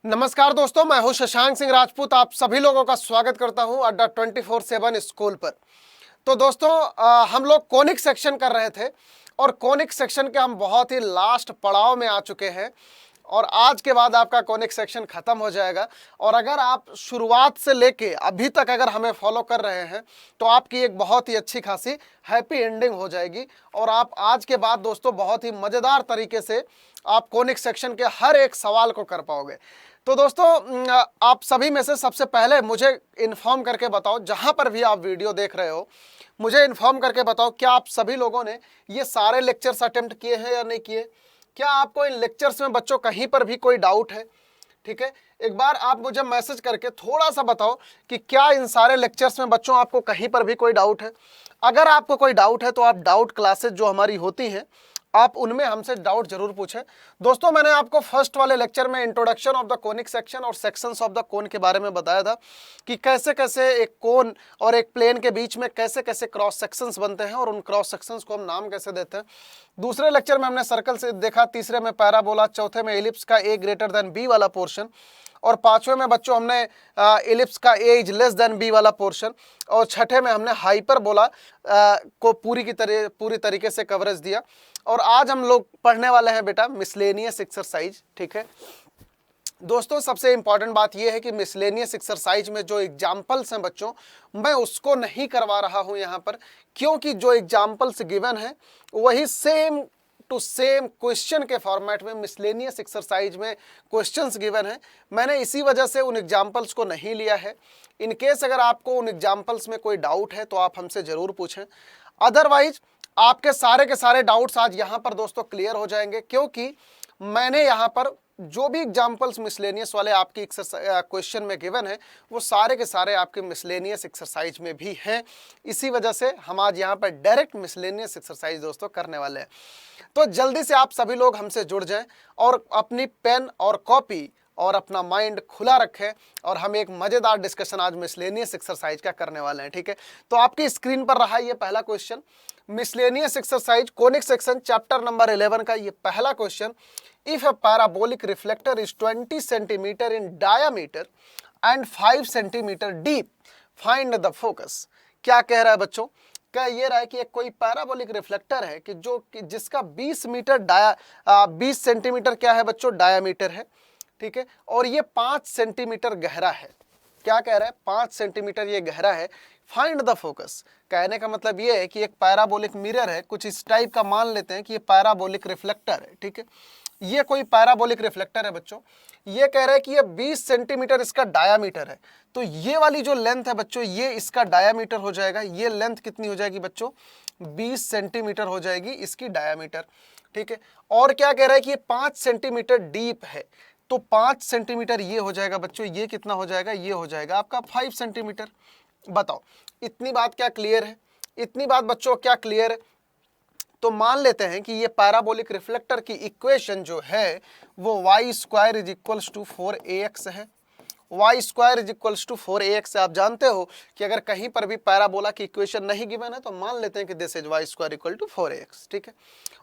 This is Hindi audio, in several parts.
नमस्कार दोस्तों, मैं हूं शशांक सिंह राजपूत। आप सभी लोगों का स्वागत करता हूं अड्डा 24/7 स्कूल पर। तो दोस्तों, हम लोग कोनिक सेक्शन कर रहे थे और कोनिक सेक्शन के हम बहुत ही लास्ट पड़ाव में आ चुके हैं और आज के बाद आपका कोनिक सेक्शन खत्म हो जाएगा। और अगर आप शुरुआत से लेके अभी तक अगर हमें फॉलो कर रहे हैं तो आपकी एक बहुत ही अच्छी खासी हैप्पी एंडिंग हो जाएगी और आप आज के बाद दोस्तों बहुत ही मज़ेदार तरीके से आप कोनिक सेक्शन के हर एक सवाल को कर पाओगे। तो दोस्तों, आप सभी में से सबसे पहले मुझे इन्फॉर्म करके बताओ, जहां पर भी आप वीडियो देख रहे हो मुझे इन्फॉर्म करके बताओ, क्या आप सभी लोगों ने ये सारे लेक्चर्स अटेम्प्ट किए हैं या नहीं किए? क्या आपको इन लेक्चर्स में बच्चों कहीं पर भी कोई डाउट है? ठीक है, एक बार आप मुझे मैसेज करके थोड़ा सा बताओ कि क्या इन सारे लेक्चर्स में बच्चों आपको कहीं पर भी कोई डाउट है। अगर आपको कोई डाउट है तो आप डाउट क्लासेस जो हमारी होती हैं आप उनमें हमसे डाउट जरूर पूछें। दोस्तों, मैंने आपको फर्स्ट वाले लेक्चर में introduction of the conic section और सेक्शंस ऑफ द कोन के बारे में बताया था कि कैसे कैसे एक कोन और एक प्लेन के बीच में कैसे कैसे क्रॉस सेक्शंस बनते हैं और उन क्रॉस सेक्शंस को हम नाम कैसे देते हैं। दूसरे लेक्चर में हमने सर्कल से देखा, तीसरे में पैराबोला, चौथे में एलिप्स का ए ग्रेटर देन बी वाला पोर्शन और पांचवें में बच्चों हमने एलिप्स का ए इज लेस देन बी वाला पोर्शन और छठे में हमने हाइपरबोला को पूरी तरीके से कवरेज दिया। और आज हम लोग पढ़ने वाले हैं बेटा मिसलेनियस एक्सरसाइज। ठीक है दोस्तों, सबसे इंपॉर्टेंट बात यह है कि मिसलेनियस एक्सरसाइज में जो एग्जाम्पल्स हैं बच्चों, मैं उसको नहीं करवा रहा हूं यहां पर, क्योंकि जो एग्जाम्पल्स गिवन है वही सेम टू सेम क्वेश्चन के फॉर्मेट में मिसलेनियस एक्सरसाइज में क्वेश्चंस गिवन है। मैंने इसी वजह से उन एग्जाम्पल्स को नहीं लिया है। इन केस अगर आपको उन एग्जाम्पल्स में कोई डाउट है तो आप हमसे जरूर पूछें, अदरवाइज आपके सारे के सारे डाउट्स आज यहाँ पर दोस्तों क्लियर हो जाएंगे, क्योंकि मैंने यहाँ पर जो भी एग्जाम्पल्स मिसलेनियस वाले आपकी क्वेश्चन में गिवन है वो सारे के सारे आपके मिसलेनियस एक्सरसाइज में भी हैं। इसी वजह से हम आज यहाँ पर डायरेक्ट मिसलेनियस एक्सरसाइज दोस्तों करने वाले हैं। तो जल्दी से आप सभी लोग हमसे जुड़ जाएं और अपनी पेन और कॉपी और अपना माइंड खुला रखें और हम एक मजेदार डिस्कशन आज मिसलेनियस एक्सरसाइज का करने वाले हैं। ठीक है, तो आपकी स्क्रीन पर रहा ये पहला question, miscellaneous exercise conic section chapter number 11 का ये पहला question. If a parabolic reflector is 20 centimetre in diameter and 5 centimetre deep, find the focus. क्या कह रहा है बच्चों? कह ये रहा है कि एक कोई पैराबोलिक रिफ्लेक्टर है कि जिसका 20 सेंटीमीटर क्या है बच्चों? डायामीटर है। ठीक है, और ये 5 सेंटीमीटर गहरा है। क्या कह रहा है? 5 सेंटीमीटर ये गहरा है। Find the focus. कहने का मतलब ये है कि एक पैराबोलिक मिरर है, कुछ इस टाइप का मान लेते हैं कि ये पैराबोलिक रिफ्लेक्टर है। ठीक है, ये कोई पैराबोलिक रिफ्लेक्टर है बच्चों। ये कह रहा है कि ये 20 सेंटीमीटर इसका डायामीटर है, तो ये वाली जो लेंथ है बच्चों ये इसका डायामीटर हो जाएगा। ये लेंथ कितनी हो जाएगी बच्चों? 20 सेंटीमीटर हो जाएगी इसकी डायामीटर। ठीक है, और क्या कह रहा है कि ये 5 सेंटीमीटर डीप है, तो 5 सेंटीमीटर ये हो जाएगा बच्चों। ये कितना हो जाएगा? ये हो जाएगा आपका 5 सेंटीमीटर। बताओ, इतनी बात क्या क्लियर है? इतनी बात बच्चों क्या क्लियर है? तो मान लेते हैं कि ये पैराबोलिक रिफ्लेक्टर की इक्वेशन जो है वो y square is equals to 4ax है। y square is equals to 4ax है। आप जानते हो कि अगर कहीं पर भी पैराबोला की इक्वेशन नहीं गिवन है तो मान लेते हैं कि this is y square equal to 4ax। ठीक है,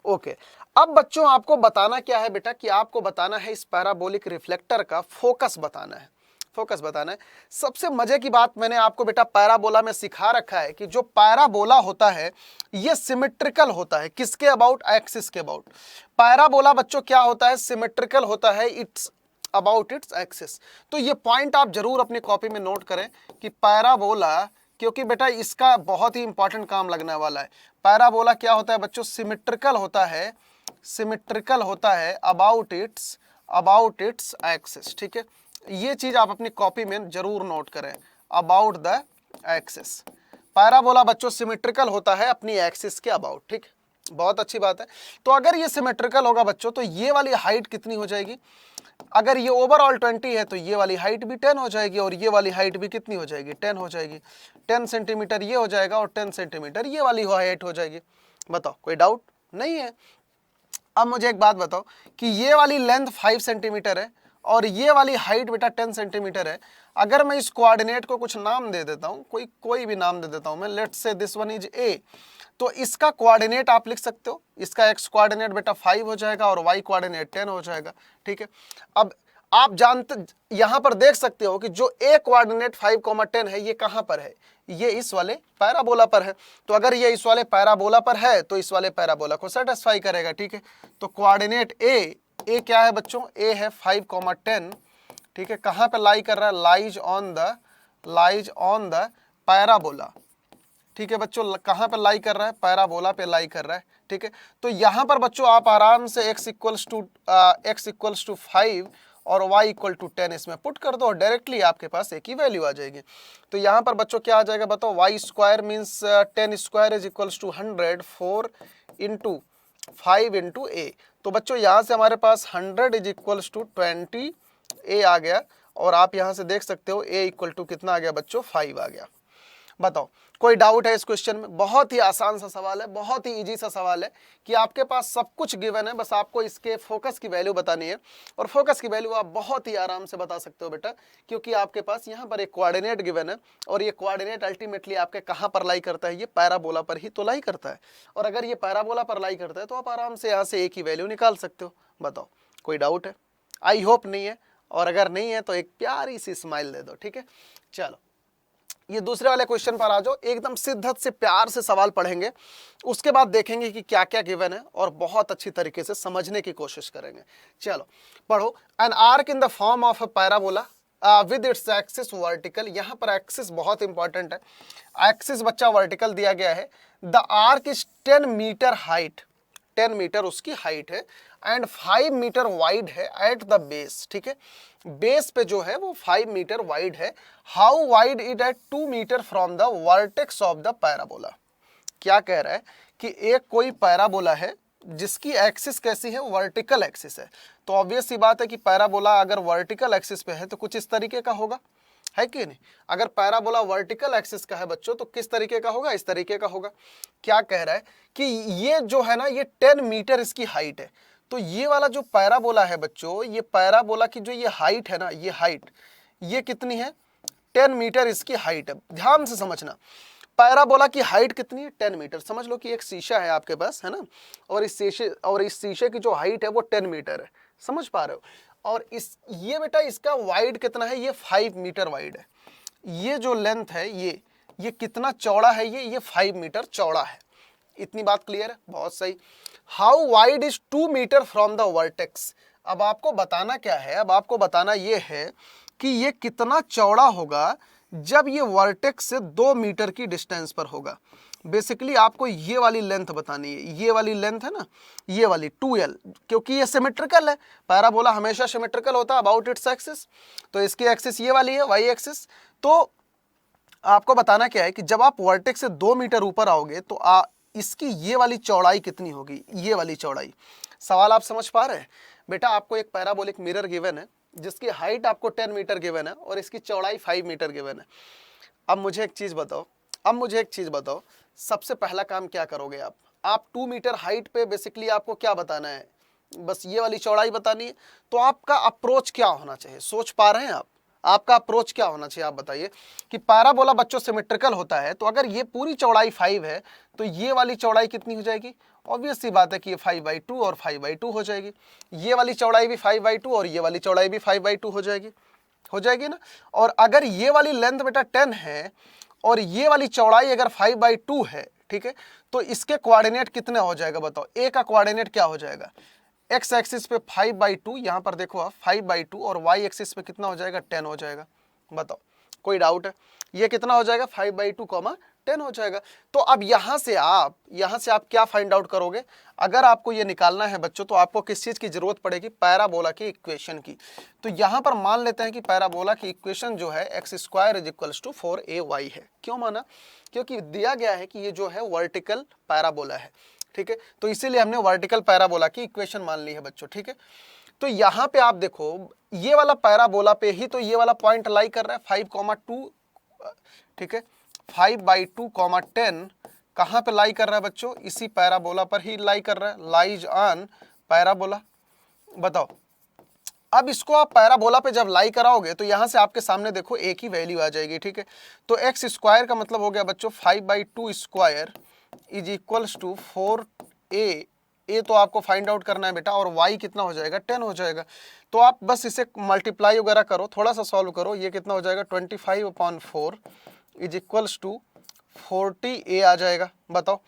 ओके। अब बच्चों आपको बताना क्या है बेटा? कि आपको बताना है इस पैराबोलिक रिफ्लेक्टर का फोकस बताना है। फोकस बताना है। सबसे मजे की बात मैंने आपको बेटा पैराबोला में सिखा रखा है कि जो पैराबोला होता है ये सिमेट्रिकल होता है। किसके अबाउट? एक्सिस के अबाउट। पैराबोला बच्चों क्या होता है? सिमेट्रिकल होता है, इट्स अबाउट इट्स एक्सिस। तो ये पॉइंट आप जरूर अपनी कॉपी में नोट करें कि पैराबोला, क्योंकि बेटा इसका बहुत ही इंपॉर्टेंट काम लगने वाला है। पैराबोला क्या होता है बच्चों? सिमेट्रिकल होता है, सिमेट्रिकल होता है अबाउट इट्स एक्सिस। ठीक है, ये चीज आप अपनी कॉपी में जरूर नोट करें, अबाउट द एक्सिस। पैराबोला बच्चों सिमेट्रिकल होता है अपनी एक्सिस के अबाउट। ठीक, बहुत अच्छी बात है। तो अगर ये सिमेट्रिकल होगा बच्चों तो ये वाली हाइट कितनी हो जाएगी? अगर ये ओवरऑल 20 है तो ये वाली हाइट भी 10 हो जाएगी और ये वाली हाइट भी कितनी हो जाएगी? 10 हो जाएगी। 10 सेंटीमीटर ये हो जाएगा और 10 सेंटीमीटर ये वाली हाइट हो जाएगी। बताओ, कोई डाउट नहीं है? अब मुझे एक बात बताओ कि ये वाली लेंथ 5 सेंटीमीटर है और ये वाली हाइट बेटा 10 सेंटीमीटर है। अगर मैं इस कोऑर्डिनेट को कुछ नाम दे देता हूं, कोई भी नाम दे देता हूं मैं, let's say this one is a, तो इसका कोऑर्डिनेट आप लिख सकते हो। इसका एक्स कोऑर्डिनेट बेटा 5 हो जाएगा और वाई कोऑर्डिनेट 10 हो जाएगा। ठीक है, अब आप जानते, यहां पर देख सकते हो कि जो ए कोऑर्डिनेट 5,10 है ये कहां पर है, ये इस वाले पैराबोला पर है। तो अगर ये इस वाले पैराबोला पर है तो इस वाले पैराबोला को सेटिस्फाई करेगा, ठीक है। तो कोऑर्डिनेट ए क्या है बच्चों, ए है 5,10, ठीक है। कहां पे लाई कर रहा है, लाइज ऑन द पैराबोला, ठीक है बच्चों। कहां पे लाई कर रहा है, पैराबोला पे लाई कर रहा है, ठीक है। तो यहां पर बच्चों आप आराम से x इक्वल्स टू 5 और y इक्वल टू 10 इसमें पुट कर दो और डायरेक्टली आपके पास एक ही वैल्यू आ जाएगी। तो यहाँ पर बच्चों क्या आ जाएगा बताओ, y square means 10 square is equals to 100, 4 into 5 into a. तो बच्चों यहाँ से हमारे पास 100 इज इक्वल्स टू 20 ए आ गया, और आप यहाँ से देख सकते हो a इक्वल टू कितना आ गया बच्चों, 5 आ गया। बताओ कोई डाउट है इस क्वेश्चन में? बहुत ही आसान सा सवाल है, बहुत ही इजी सा सवाल है कि आपके पास सब कुछ गिवन है, बस आपको इसके फोकस की वैल्यू बतानी है। और फोकस की वैल्यू आप बहुत ही आराम से बता सकते हो बेटा, क्योंकि आपके पास यहाँ पर एक कोऑर्डिनेट गिवन है, और ये कोऑर्डिनेट अल्टीमेटली आपके कहाँ पर लाई करता है, ये पैराबोला पर ही तो लाई करता है। और अगर ये पैराबोला पर लाई करता है तो आप आराम से यहाँ से एक ही वैल्यू निकाल सकते हो। बताओ कोई डाउट है? आई होप नहीं है, और अगर नहीं है तो एक प्यारी सी स्माइल दे दो, ठीक है। चलो ये दूसरे वाले क्वेश्चन पर आ जाओ, एकदम शिद्दत से प्यार से सवाल पढ़ेंगे, उसके बाद देखेंगे कि क्या क्या गिवन है और बहुत अच्छी तरीके से समझने की कोशिश करेंगे। चलो पढ़ो। An arc in the form of a parabola with its axis vertical. यहाँ पर एक्सिस बहुत इंपॉर्टेंट है, एक्सिस बच्चा वर्टिकल दिया गया है। The arch is 10 metre height, 10 metre उसकी हाइट है, एंड 5 मीटर वाइड है एट द बेस, ठीक है। बेस पे जो है वो 5 मीटर वाइड है। How wide it at 2 metre from the vertex of the parabola. क्या कह रहा है कि एक कोई पैराबोला है जिसकी एक्सिस कैसी है, वर्टिकल एक्सिस है। तो ऑब्वियस सी बात है कि पैराबोला अगर वर्टिकल एक्सिस पे है तो कुछ इस तरीके का होगा, है कि नहीं। अगर पैराबोला वर्टिकल एक्सिस का है बच्चों तो किस तरीके का होगा, इस तरीके का होगा। क्या कह रहा है कि ये जो है ना, ये 10 मीटर इसकी हाइट है। तो ये वाला जो पैराबोला है बच्चों, ये पैराबोला की जो ये हाइट है ना, ये हाइट ये कितनी है, 10 मीटर इसकी हाइट है। ध्यान से समझना, पैराबोला की हाइट कितनी है, 10 मीटर। समझ लो कि एक शीशा है आपके पास, है ना, और इस शीशे की जो हाइट है वो 10 मीटर है। समझ पा रहे हो? और ये बेटा इसका वाइड कितना है, ये 5 मीटर वाइड है। ये जो लेंथ है ये कितना चौड़ा है, ये 5 मीटर चौड़ा है। इतनी बात क्लियर है? बहुत सही। How wide is 2 metre from the vertex. अब आपको बताना क्या है, अब आपको बताना ये है कि ये कितना चौड़ा होगा जब ये वर्टेक्स से 2 मीटर की डिस्टेंस पर होगा। बेसिकली आपको ये वाली लेंथ बतानी है, ये वाली लेंथ है ना, ये वाली 2l, क्योंकि ये सिमेट्रिकल है। पैराबोला हमेशा सिमेट्रिकल होता है अबाउट इट्स एक्सिस। तो इसकी एक्सिस ये वाली है, वाई एक्सिस। तो आपको बताना क्या है कि जब आप वर्टेक्स से 2 मीटर ऊपर आओगे तो इसकी ये वाली चौड़ाई कितनी होगी, ये वाली चौड़ाई। सवाल आप समझ पा रहे हैं? बेटा आपको एक पैराबोलिक मिरर गिवन है जिसकी हाइट आपको 10 मीटर गिवन है और इसकी चौड़ाई 5 मीटर गिवन है। अब मुझे एक चीज बताओ, सबसे पहला काम क्या करोगे आप 2 मीटर हाइट पे बेसिकली आपको क्या बताना है, बस ये वाली चौड़ाई बतानी है। तो आपका अप्रोच क्या होना चाहिए, सोच पा रहे हैं आप? आपका अप्रोच क्या होना चाहिए, आप बताइए। कि पैराबोला बच्चों सिमेट्रिकल होता है, तो अगर ये पूरी चौड़ाई 5 है तो ये वाली चौड़ाई कितनी हो जाएगी? ऑब्वियस सी बात है कि ये 5/2 और 5/2 हो जाएगी। ये वाली चौड़ाई भी 5/2 और ये वाली चौड़ाई भी 5/2 हो जाएगी ना। और अगर ये वाली लेंथ बेटा 10 है और ये वाली चौड़ाई अगर 5/2 है, ठीक है, तो इसके कोऑर्डिनेट कितने हो जाएगा बताओ। ए का कोऑर्डिनेट क्या हो जाएगा, एक्स एक्सिस पे 5/2, यहां पर देखो आप 5/2, और वाई एक्सिस पे कितना हो जाएगा, 10 हो जाएगा। बताओ कोई डाउट है? ये कितना हो जाएगा, 5/2, 10 हो जाएगा। तो अब यहां से आप क्या फाइंड आउट करोगे? अगर आपको ये निकालना है बच्चों तो आपको किस चीज की जरूरत पड़ेगी, पैराबोला की इक्वेशन की। तो यहां पर मान लेते हैं कि पैराबोला की इक्वेशन जो है x² = 4ay है। क्यों माना? क्योंकि दिया गया है कि ये जो है वर्टिकल पैराबोला है, ठीक है। तो इसीलिए हमने वर्टिकल पैराबोला की इक्वेशन मान ली है बच्चों, ठीक है। तो यहां पे आप देखो ये वाला पैराबोला पे ही तो ये वाला पॉइंट लाई कर रहा है 5,2, ठीक है। 5/2, 10 कहां पे लाई कर रहा है बच्चों, इसी पैराबोला पर ही लाई कर रहा है, लाइज ऑन पैराबोला। बताओ अब इसको आप पैराबोला पे जब लाई कराओगे तो यहां से आपके सामने देखो एक ही वैल्यू आ जाएगी, ठीक है। तो x² का मतलब हो गया बच्चों 5/2² = 4a ए तो आपको फाइंड आउट करना है बेटा, और वाई कितना हो जाएगा 10 हो जाएगा। तो आप बस इसे मल्टीप्लाई वगैरह करो, थोड़ा सा सॉल्व करो, ये कितना हो जाएगा 25/4 इज इक्वल्स टू 40 ए आ जाएगा। बताओ,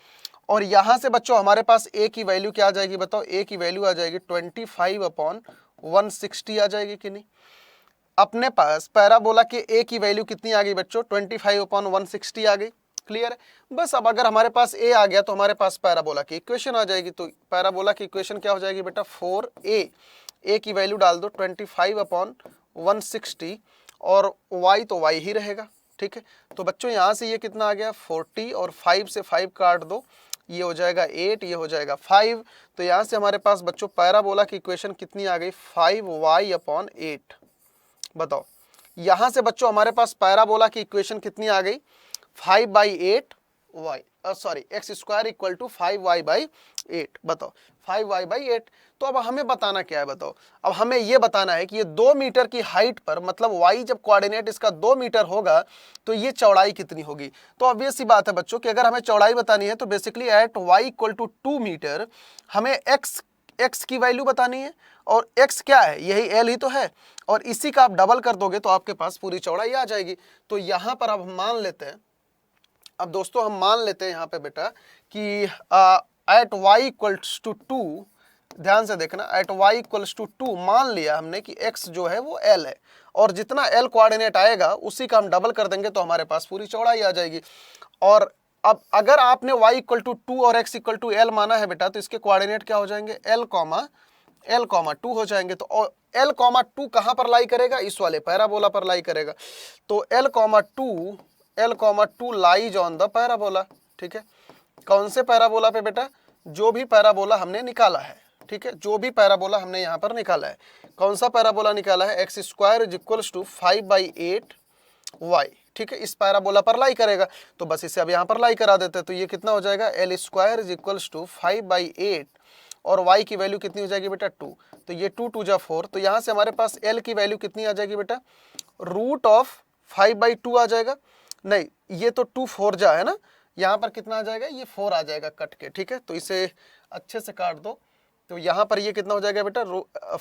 और यहां से बच्चों हमारे पास ए की वैल्यू क्या आ जाएगी, बताओ, ए की वैल्यू आ जाएगी 25/160 आ जाएगी कि नहीं। अपने पास पैराबोला के ए की वैल्यू कितनी आ गई बच्चों, 25/160 आ गई। क्लियर है। बस अब अगर हमारे पास ए आ गया तो हमारे पास पैराबोला की इक्वेशन आ जाएगी। तो पैराबोला की इक्वेशन क्या हो जाएगी बेटा, 4a, ए की वैल्यू डाल दो 25/160 और y तो y ही रहेगा। ठीक है, तो बच्चों यहाँ से ये कितना आ गया 40 और 5 से 5 काट दो, ये हो जाएगा 8, ये हो जाएगा 5। तो यहाँ से हमारे पास बच्चों पैराबोला की इक्वेशन कितनी आ गई 5y/8। बताओ, यहां से बच्चों हमारे पास पैराबोला की इक्वेशन कितनी आ गई 5/8 y, sorry x square equal to 5y/8। बताओ 5y/8। तो अब हमें बताना क्या है, बताओ, अब हमें ये बताना है कि ये 2 मीटर की हाइट पर, मतलब y जब कोऑर्डिनेट इसका 2 मीटर होगा तो ये चौड़ाई कितनी होगी। तो ऑब्वियस सी बात है बच्चों कि अगर हमें चौड़ाई बतानी है तो basically at y equal to 2 metre हमें x की वैल्यू बतानी है, और x क्या है, यही l ही तो है, और इसी का आप डबल कर दोगे तो आपके पास पूरी चौड़ाई आ जाएगी। तो यहां पर अब हम मान लेते हैं, अब दोस्तों हम मान लेते हैं यहाँ पे बेटा कि एट y इक्वल्स टू 2, ध्यान से देखना, एट y इक्वल्स टू 2 मान लिया हमने कि x जो है वो l है, और जितना l कोऑर्डिनेट आएगा उसी का हम डबल कर देंगे तो हमारे पास पूरी चौड़ाई आ जाएगी। और अब अगर आपने y इक्वल टू 2 और x इक्वल टू l माना है बेटा, तो इसके कोऑर्डिनेट क्या हो जाएंगे l, 2 हो जाएंगे। तो l, 2 कहां पर लाई करेगा, इस वाले पैराबोला पर लाई करेगा। तो l, 2 lies on the parabola. ठीक है, कौन से पैराबोला पे बेटा, जो भी पैराबोला हमने निकाला है। ठीक है, जो भी पैराबोला हमने यहाँ पर निकाला है, कौन सा पैराबोला निकाला है, x square is equals to 5/8 y। ठीक है, इस पैराबोला पर लाई करेगा, तो बस इसे अब यहाँ पर लाई करा देते हैं। तो ये कितना हो जाएगा l square is equals to 5/8 और y की वैल्यू कितनी हो जाएगी बेटा 2। तो ये 2 2 जा 4, तो यहाँ से हमारे पास l की वैल्यू कितनी आ जाएगी बेटा, रूट ऑफ 5/2 आ जाएगा। नहीं, ये तो 2 4 जा है ना, यहाँ पर कितना आ जाएगा, ये 4 आ जाएगा कट के। ठीक है, तो इसे अच्छे से काट दो, तो यहाँ पर ये कितना हो जाएगा बेटा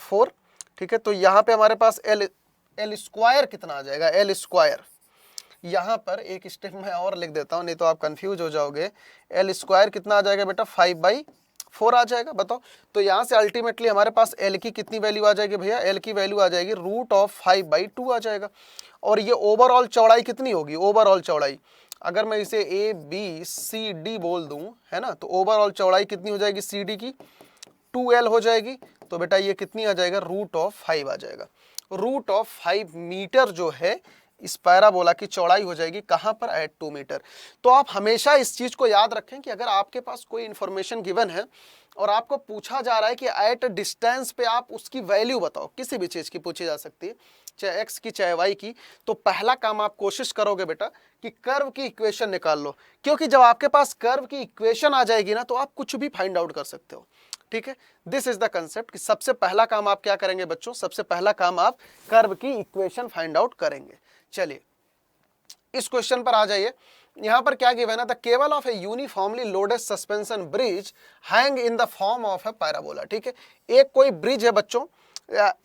4। ठीक है, तो यहाँ पे हमारे पास l स्क्वायर कितना आ जाएगा, l स्क्वायर, यहाँ पर एक स्टेप में और लिख देता हूँ नहीं तो आप कंफ्यूज हो जाओगे। l स्क्वायर कितना आ जाएगा बेटा 5/4 आ जाएगा। बताओ, तो यहाँ से अल्टीमेटली हमारे पास l की कितनी वैल्यू आ जाएगी भैया, l की वैल्यू आ जाएगी रूट ऑफ 5/2 आ जाएगा। और ये ओवरऑल चौड़ाई कितनी होगी, ओवरऑल चौड़ाई अगर मैं इसे ABCD बोल दूं, है ना, तो ओवरऑल चौड़ाई कितनी हो जाएगी CD की 2l हो जाएगी। तो बेटा ये कितनी आ जाएगा, रूट ऑफ 5 आ जाएगा। रूट ऑफ 5 मीटर जो है इस पैराबोला की चौड़ाई हो जाएगी, कहां पर, एट 2 मीटर। तो आप हमेशा इस चीज को याद रखें कि अगर आपके पास कोई इंफॉर्मेशन गिवन है और आपको पूछा जा रहा है कि एट डिस्टेंस पे आप उसकी वैल्यू बताओ, किसी भी चीज की पूछी जा सकती है, चाहे x की चाहे y की, तो पहला काम आप कोशिश करोगे बेटा कि कर्व की इक्वेशन निकाल लो, क्योंकि जब आपके पास कर्व की इक्वेशन आ जाएगी ना तो आप कुछ भी फाइंड आउट कर सकते हो। ठीक है, दिस इज द कंसेप्ट कि सबसे पहला काम आप क्या करेंगे बच्चों, सबसे पहला काम आप कर्व की इक्वेशन फाइंड आउट करेंगे। चलिए इस क्वेश्चन पर आ जाइए। यहां पर क्या गिवन है, the cable of A uniformly loaded suspension bridge hang in the form of A parabola. ठीक है, एक कोई ब्रिज है बच्चों,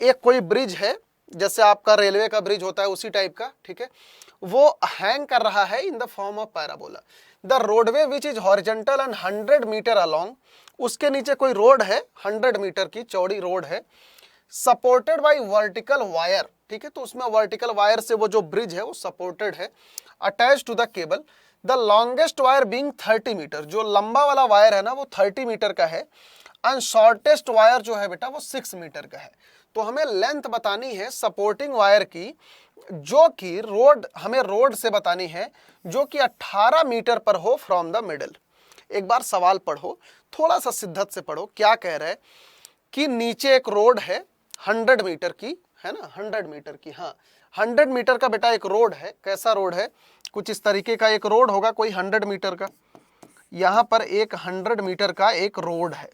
एक कोई ब्रिज है, जैसे आपका रेलवे का ब्रिज होता है उसी टाइप का। ठीक है, वो हैंग कर रहा है in the form of parabola. The roadway which is horizontal and 100 metre along, उसके नीचे कोई रोड है, 100 मीटर की चौड़ी रोड है, सपोर्टेड बाय वर्टिकल वायर। ठीक है, तो उसमें वर्टिकल वायर से वो जो ब्रिज है वो सपोर्टेड है, attach to the cable, the longest wire being 30 metre, जो लंबा वाला वायर है ना वो 30 मीटर का है, एंड शॉर्टेस्ट वायर जो है बेटा वो 6 मीटर का है। तो हमें लेंथ बतानी है सपोर्टिंग वायर की, जो कि रोड, हमें रोड से बतानी है, जो कि 18 मीटर पर हो फ्रॉम द मिडल। एक बार सवाल पढ़ो, थोड़ा सा शिद्दत से पढ़ो, क्या कह रहा है कि नीचे एक रोड है 100 मीटर की, है ना, 100 मीटर की, हाँ 100 मीटर का बेटा एक रोड है। कैसा रोड है, कुछ इस तरीके का एक रोड होगा कोई 100 मीटर का, यहाँ पर एक 100 मीटर का एक रोड है।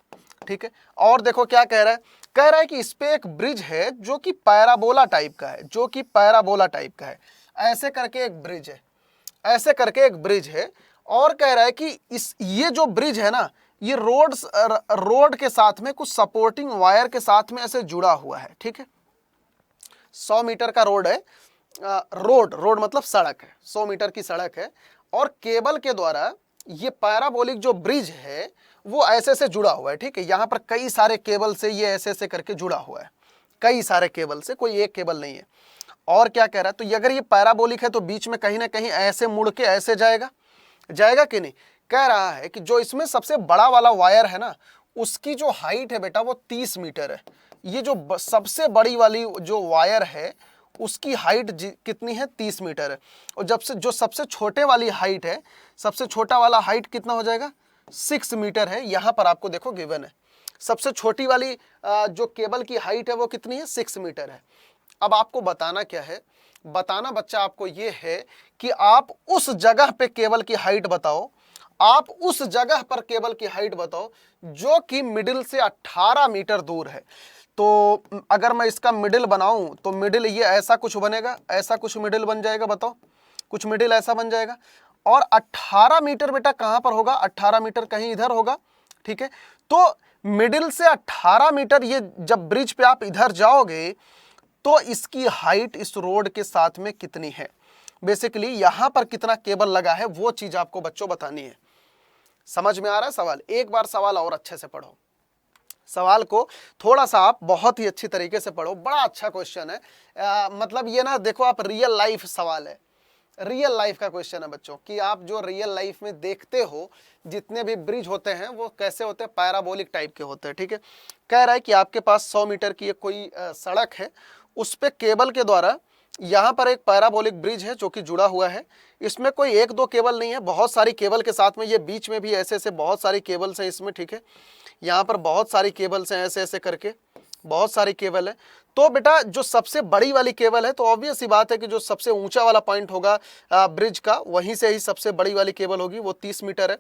ठीक है, और देखो क्या कह रहा है, कह रहा है कि इस पे एक ब्रिज है जो कि पैराबोला टाइप का है, जो कि पैराबोला टाइप का है, ऐसे करके एक ब्रिज है, ऐसे करके एक ब्रिज है, और कह रहा है कि इस ये जो ब्रिज है ना ये रोड के साथ में कुछ सपोर्टिंग वायर के साथ में ऐसे जुड़ा हुआ है, ठीक है। 100 मीटर का रोड है, रोड मतलब सड़क है, 100 मीटर की सड़क है, और केबल के द्वारा ये पैराबोलिक जो ब्रिज है वो ऐसे से जुड़ा हुआ है, ठीक है। यहाँ पर कई सारे केबल से ये ऐसे ऐसे करके जुड़ा हुआ है, कई सारे केबल से, कोई एक केबल नहीं है। और क्या कह रहा है, तो अगर ये पैराबोलिक है तो बीच में कहीं ना कहीं ऐसे मुड़ के ऐसे जाएगा कि नहीं। कह रहा है कि जो इसमें सबसे बड़ा वाला वायर है ना, उसकी जो हाइट है बेटा वो 30 मीटर है। ये जो सबसे बड़ी वाली जो वायर है उसकी हाइट कितनी है, 30 मीटर है। और जब से जो सबसे छोटे वाली हाइट है, सबसे छोटा वाला हाइट कितना हो जाएगा, 6 मीटर है। यहाँ पर आपको देखो गिवन है, सबसे छोटी वाली जो केबल की हाइट है वो कितनी है, 6 मीटर है। अब आपको बताना क्या है, बताना बच्चा आपको ये है कि आप उस जगह पे केबल की हाइट बताओ, आप उस जगह पर केबल की हाइट बताओ जो कि मिडिल से 18 मीटर दूर है। तो अगर मैं इसका मिडिल बनाऊं तो मिडिल ये ऐसा कुछ बनेगा, ऐसा कुछ मिडिल बन जाएगा, बताओ कुछ मिडिल ऐसा बन जाएगा। और 18 मीटर बेटा कहां पर होगा, 18 मीटर कहीं इधर होगा, ठीक है। तो मिडिल से 18 मीटर, ये जब ब्रिज पे आप इधर जाओगे तो इसकी हाइट इस रोड के साथ में कितनी है, बेसिकली यहां पर कितना केबल लगा है वो चीज आपको बच्चों बतानी है। समझ में आ रहा है सवाल, एक बार सवाल और अच्छे से पढ़ो, सवाल को थोड़ा सा आप बहुत ही अच्छी तरीके से पढ़ो, बड़ा अच्छा क्वेश्चन है। मतलब ये ना देखो, आप रियल लाइफ सवाल है, रियल लाइफ का क्वेश्चन है बच्चों, कि आप जो रियल लाइफ में देखते हो जितने भी ब्रिज होते हैं वो कैसे होते हैं, पैराबोलिक टाइप के होते हैं, ठीक है। कह रहा है कि आपके पास 100 मीटर की एक कोई सड़क है, उस पे केबल के द्वारा यहाँ पर एक पैराबोलिक ब्रिज है जो कि जुड़ा हुआ है। इसमें कोई एक दो केबल नहीं है, बहुत सारी केबल के साथ में, ये बीच में भी ऐसे ऐसे बहुत सारी केबल्स हैं इसमें, ठीक है। यहाँ पर बहुत सारी केबल्स हैं ऐसे ऐसे करके, बहुत सारी केबल है। तो बेटा जो सबसे बड़ी वाली केबल है, तो ऑब्वियस सी बात है कि जो सबसे ऊंचा वाला पॉइंट होगा ब्रिज का, वहीं से ही सबसे बड़ी वाली केबल होगी, वो 30 मीटर है।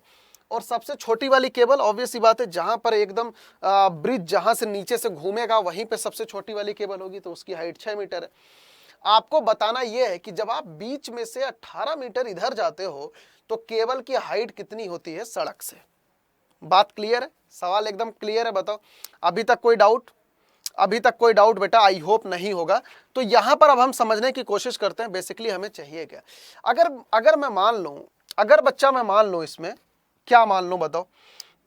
और सबसे छोटी वाली केबल ऑब्वियस सी बात है, जहां पर एकदम ब्रिज जहां से नीचे से घूमेगा वहीं पे सबसे छोटी वाली केबल होगी, तो उसकी हाइट 6 मीटर है। आपको बताना यह है कि जब आप बीच में से 18 मीटर इधर जाते हो तो केबल की हाइट कितनी होती है सड़क से। बात क्लियर है, सवाल एकदम क्लियर है, बताओ अभी तक कोई डाउट, अभी तक कोई डाउट बेटा, आई होप नहीं होगा। तो यहां पर अब हम समझने की कोशिश करते हैं बेसिकली हमें चाहिए क्या। अगर मैं मान लूं, अगर बच्चा मैं मान लूं, इसमें क्या मान लूं बताओ,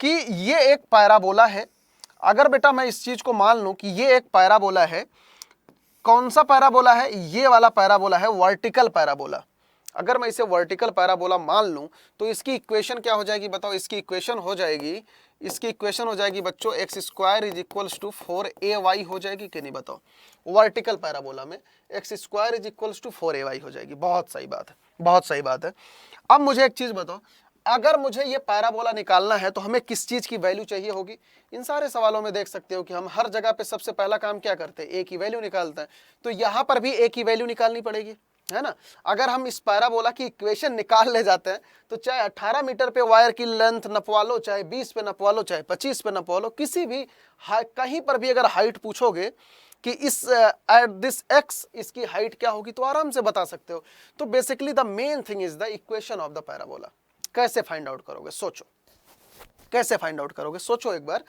कि ये एक पैराबोला है। अगर बेटा मैं इस चीज को मान लूं कि ये एक पैराबोला है, कौन सा पैराबोला है, ये वाला पैराबोला है, वर्टिकल पैराबोला। अगर मैं इसे वर्टिकल पैराबोला मान लूं तो इसकी इक्वेशन क्या हो जाएगी बताओ, इसकी इक्वेशन हो जाएगी, इसकी इक्वेशन हो जाएगी बच्चों x square is equals to 4ay हो जाएगी कि नहीं, बताओ। वर्टिकल पैराबोला में x square is equals to 4ay हो जाएगी। बहुत सही बात है, बहुत सही बात है। अब मुझे एक चीज बताओ, अगर मुझे ये पैराबोला निकालना है तो हमें किस चीज की वैल्यू चाहिए होगी। इन सारे सवालों में देख सकते हो कि हम हर जगह पे सबसे पहला काम क्या करते हैं, ए की वैल्यू निकालते हैं। तो यहां पर भी ए की वैल्यू निकालनी पड़ेगी, है ना। अगर हम इस पैराबोला की इक्वेशन निकाल ले जाते हैं तो चाहे 18 मीटर पे वायर की लेंथ नपवा लो, चाहे 20 पे नपवा लो, चाहे 25 पे नपवा लो, किसी भी कहीं पर भी अगर हाइट पूछोगे कि इस एट दिस एक्स इसकी हाइट क्या होगी, तो आराम से बता सकते हो। तो basically the main thing is the equation of the parabola. कैसे फाइंड आउट करोगे, सोचो कैसे फाइंड आउट करोगे, सोचो एक बार,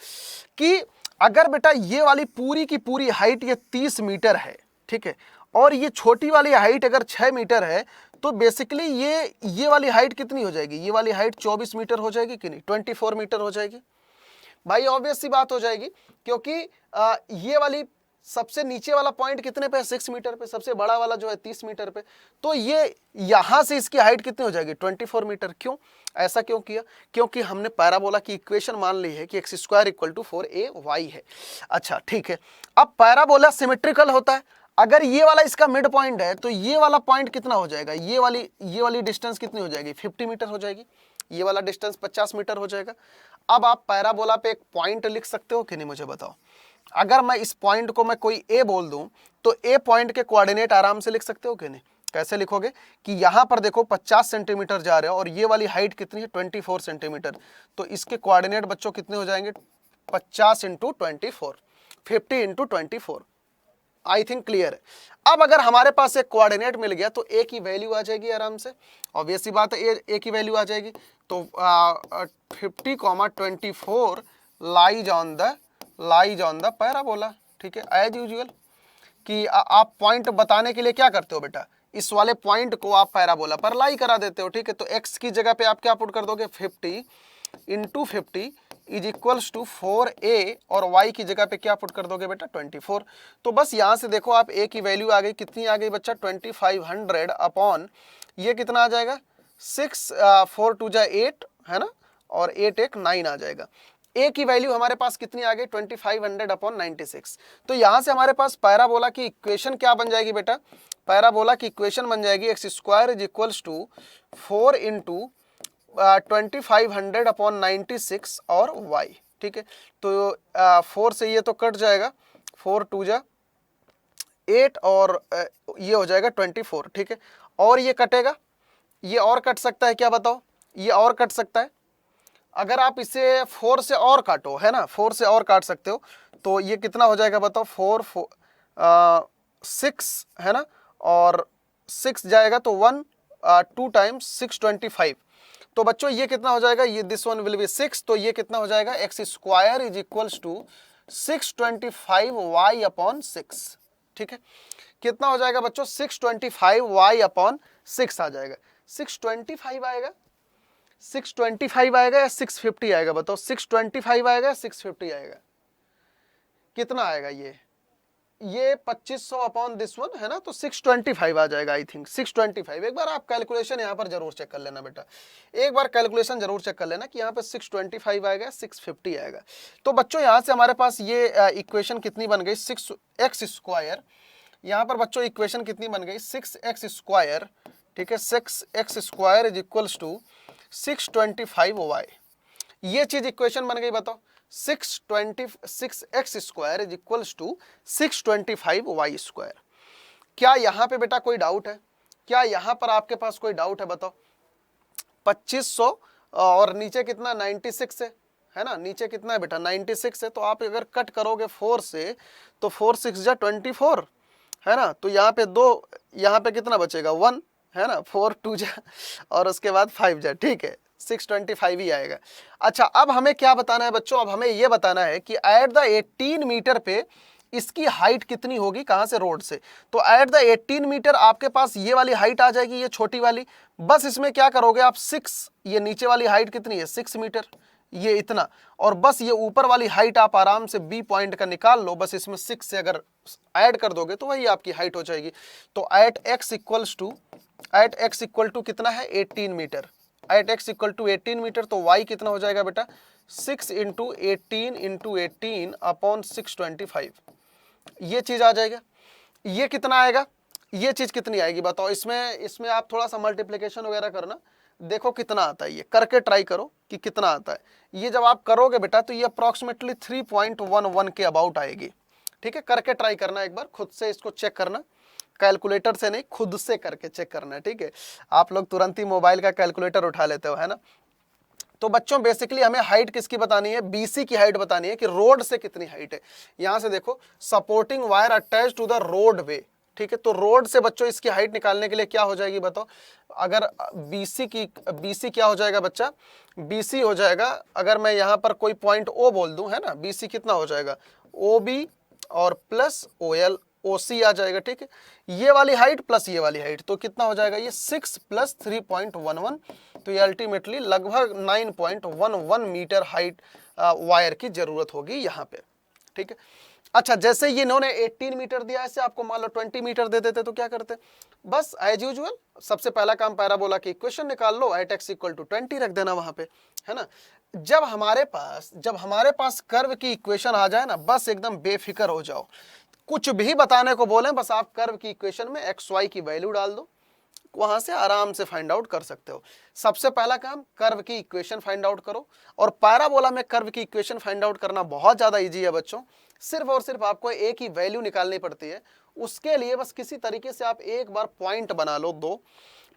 कि अगर बेटा ये वाली पूरी की पूरी हाइट ये 30 मीटर है, ठीक है, और ये छोटी वाली हाइट अगर 6 मीटर है, तो बेसिकली ये वाली हाइट कितनी हो जाएगी, ये वाली हाइट 24 मीटर हो जाएगी कि नहीं, 24 मीटर हो जाएगी। भाई ऑब्वियस सी बात हो जाएगी, क्योंकि ये वाली सबसे नीचे वाला पॉइंट कितने पे है, 6 मीटर पे, सबसे बड़ा वाला जो है 30 मीटर पे, तो ये यहां से इसकी हाइट कितनी हो जाएगी, 24 मीटर। क्यों ऐसा क्यों किया, क्योंकि हमने पैराबोला की इक्वेशन मान ली है कि x square equal to 4ay है। अच्छा ठीक है, अब पैराबोला सिमेट्रिकल होता है, अगर ये वाला इसका मिड पॉइंट है तो ये वाला पॉइंट कितना हो जाएगा, ये वाली डिस्टेंस कितनी हो जाएगी, 50 मीटर हो जाएगी, ये वाला डिस्टेंस 50 मीटर हो जाएगा। अब आप पैराबोला पे एक पॉइंट लिख सकते हो कि नहीं, मुझे बताओ। अगर मैं इस पॉइंट को मैं कोई ए बोल दूं तो ए पॉइंट के कोऑर्डिनेट आराम से लिख सकते हो कि नहीं। कैसे लिखोगे कि यहां पर देखो 50 सेंटीमीटर जा रहे हो और ये वाली हाइट कितनी है, 24 सेंटीमीटर, तो इसके कोऑर्डिनेट बच्चों कितने हो जाएंगे, 50 into 24, 50 into 24, I think clear है। अब अगर हमारे पास एक कोऑर्डिनेट मिल गया तो ए की वैल्यू आ जाएगी आराम से, ऑब्वियस सी बात है ए की वैल्यू आ जाएगी। तो 50,24 लाइज ऑन द पैराबोला, ठीक है, एज यूजुअल कि आप पॉइंट बताने के लिए क्या करते हो बेटा, इस वाले पॉइंट को आप पैराबोला पर लाई करा देते हो, ठीक है। तो x की जगह पे आप क्या पुट कर दोगे, 50 into 50 is equals to 4a, और y की जगह पे क्या पुट कर दोगे बेटा, 24। तो बस यहां से देखो आप a की वैल्यू आ गई, कितनी आ गई बच्चा, 2500 अपॉन ये कितना आ जाएगा, 6 4 2 जा 8 है ना, और 8 1 9 आ जाएगा। a की वैल्यू हमारे पास कितनी आ गई, 2500 अपॉन 96। तो यहां से हमारे पास पैराबोला की इक्वेशन क्या बन जाएगी बेटा, पैराबोला की इक्वेशन बन जाएगी x square is equals to 4 into 2500 upon 96 और y, ठीक है। तो 4 से ये तो कट जाएगा, 4 2 जा 8 और ये हो जाएगा 24, ठीक है। और ये कटेगा, ये और कट सकता है क्या बताओ, ये और कट सकता है, अगर आप इसे 4 से और काटो है ना, 4 से और काट सकते हो, तो ये कितना हो जाएगा बताओ, 6 है ना, और 6 जाएगा तो 1 2 टाइम्स 625। तो बच्चों ये कितना हो जाएगा, ये दिस वन विल बी 6, तो ये कितना हो जाएगा, x square is equals to 625y upon 6, ठीक है। कितना हो जाएगा बच्चों, 625y अपॉन 6 आ जाएगा, 625 आएगा, 625 आएगा या 650 आएगा बताओ, 625 आएगा या 650 आएगा, कितना आएगा, ये 2500 अपॉन दिस वन है ना, तो 625 आ जाएगा, आई थिंक 625। एक बार आप कैलकुलेशन यहाँ पर जरूर चेक कर लेना बेटा, एक बार कैलकुलेशन जरूर चेक कर लेना कि यहाँ पे 625 आएगा 650 आएगा। तो बच्चों यहाँ से हमारे पास ये इक्वेशन कितनी बन गई, 6x स्क्वायर, यहाँ पर बच्चों इक्वेशन कितनी बन गई, 6x स्क्वायर, ठीक है, 6x square is equals to 625y, ये चीज इक्वेशन बन गई बताओ, 6x square is equals to 625y square. क्या यहाँ पे बेटा कोई डाउट है, क्या यहाँ पर आपके पास कोई डाउट है बताओ, 2500 और नीचे कितना 96 है ना, नीचे कितना है बेटा 96 है, तो आप अगर कट करोगे 4 से तो 4 6 जा 24 है ना, तो यहाँ पे 2, यहाँ पे कितना बचेगा 1 है ना, 4 2 जा और उसके बाद 5 जा, ठीक है, 625 ही आएगा। अच्छा अब हमें क्या बताना है बच्चों, अब हमें यह बताना है कि एट द 18 मीटर पे इसकी हाइट कितनी होगी, कहां से, रोड से। तो एट द 18 मीटर आपके पास ये वाली हाइट आ जाएगी, ये छोटी वाली, बस इसमें क्या करोगे आप 6, ये नीचे वाली हाइट कितनी है 6 मीटर, ये इतना, और बस ये ऊपर वाली हाइट आप आराम से बी पॉइंट का निकाल लो, बस इसमें 6 से अगर ऐड कर दोगे तो वही आपकी हाइट हो जाएगी। तो एट x इक्वल टू कितना है 18 meter, eight x equal to 18 meter, तो y कितना हो जाएगा बेटा 6 इंटू 18 अपॉन 625, ये चीज आ जाएगा। ये कितना आएगा, ये चीज कितनी आएगी बताओ, इसमें आप थोड़ा सा मल्टीप्लिकेशन वगैरह करना, देखो कितना आता है, ये करके ट्राई करो कि कितना आता है। ये जब आप करोगे बेटा तो ये अप्रॉक्सीमेटली 3.11 के अबाउट आएगी, ठीक है, करके ट्राई करना, एक बार खुद से इसको चेक करना, कैलकुलेटर से नहीं, खुद से करके चेक करना है, ठीक है। आप लोग तुरंत ही मोबाइल का कैलकुलेटर उठा लेते हो है ना। तो बच्चों बेसिकली हमें हाइट किसकी बतानी है, बीसी की हाइट बतानी है कि रोड से कितनी हाइट है। यहां से देखो, supporting wire attach to the road way, ठीक है, तो रोड से बच्चों इसकी हाइट निकालने के लिए क्या हो जाएगी बताओ, अगर बीसी क्या हो जाएगा बच्चा, बीसी हो जाएगा, अगर मैं यहां पर कोई पॉइंट ओ बोल दूं है ना, बीसी कितना हो जाएगा ओ बी और प्लस ओ एल ओ सी आ जाएगा, ठीक है, ये वाली हाइट प्लस ये वाली हाइट, तो कितना हो जाएगा ये 6 प्लस 3.11, तो ये अल्टीमेटली लगभग 9.11 मीटर हाइट वायर की जरूरत होगी यहाँ पे, ठीक है। अच्छा जैसे ये इन्होंने 18 मीटर दिया, ऐसे आपको मान लो 20 मीटर दे देते तो क्या करते, बस एज यूजुअल सबसे पहला काम पैराबोला की इक्वेशन निकाल लो, एट x इक्वल टू 20 रख देना वहां पे, है ना। जब हमारे पास कर्व की इक्वेशन आ जाए ना, बस एकदम बेफिक्र हो जाओ, कुछ भी बताने को बोले बस आप कर्व की इक्वेशन में एक्स वाई की वैल्यू डाल दो, वहां से आराम से फाइंड आउट कर सकते हो। सबसे पहला काम कर्व की इक्वेशन फाइंड आउट करो, और पैराबोला में कर्व की इक्वेशन फाइंड आउट करना बहुत ज्यादा इजी है बच्चों, सिर्फ और सिर्फ आपको ए की वैल्यू निकालनी पड़ती है। उसके लिए बस किसी तरीके से आप एक बार पॉइंट बना लो दो,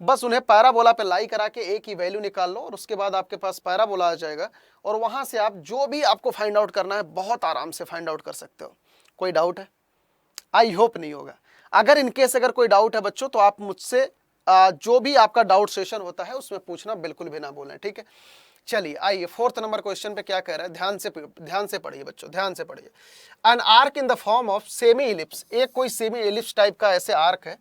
बस उन्हें पैराबोला पे लाई करा के ए की वैल्यू निकाल लो, और उसके बाद आपके पास पैराबोला आ जाएगा, और वहां से आप जो भी आपको फाइंड आउट करना है बहुत आराम से फाइंड आउट कर सकते हो। कोई डाउट है, आई होप नहीं होगा। अगर इनकेस अगर कोई डाउट है बच्चों तो आप मुझसे जो भी आपका डाउट सेशन होता है उसमें पूछना, बिल्कुल भी ना बोलें, ठीक है। चलिए आइए 4th नंबर क्वेश्चन पे क्या कह रहा है, ध्यान से पढ़िए बच्चों, ध्यान से पढ़िए। An arc in the form of semi ellipse, एक कोई सेमी इलिप्स टाइप का ऐसे आर्क है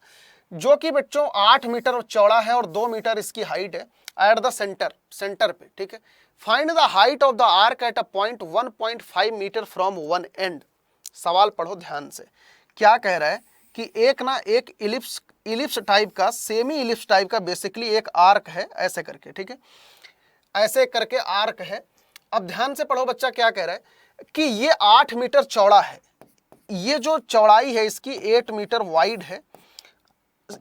जो कि बच्चों 8 मीटर चौड़ा है और 2 मीटर इसकी हाइट है एट द सेंटर पे, ठीक है। Find the height of the arc at a point 1.5 meter from one end. सवाल पढ़ो ध्यान से, क्या कह रहा है कि एक इलिप्स टाइप का, सेमी इलिप्स टाइप का बेसिकली एक आर्क है ऐसे करके, ठीक है, ऐसे करके आर्क है। अब ध्यान से पढ़ो बच्चा, क्या कह रहा है कि ये 8 मीटर चौड़ा है, ये जो चौड़ाई है इसकी 8 मीटर वाइड है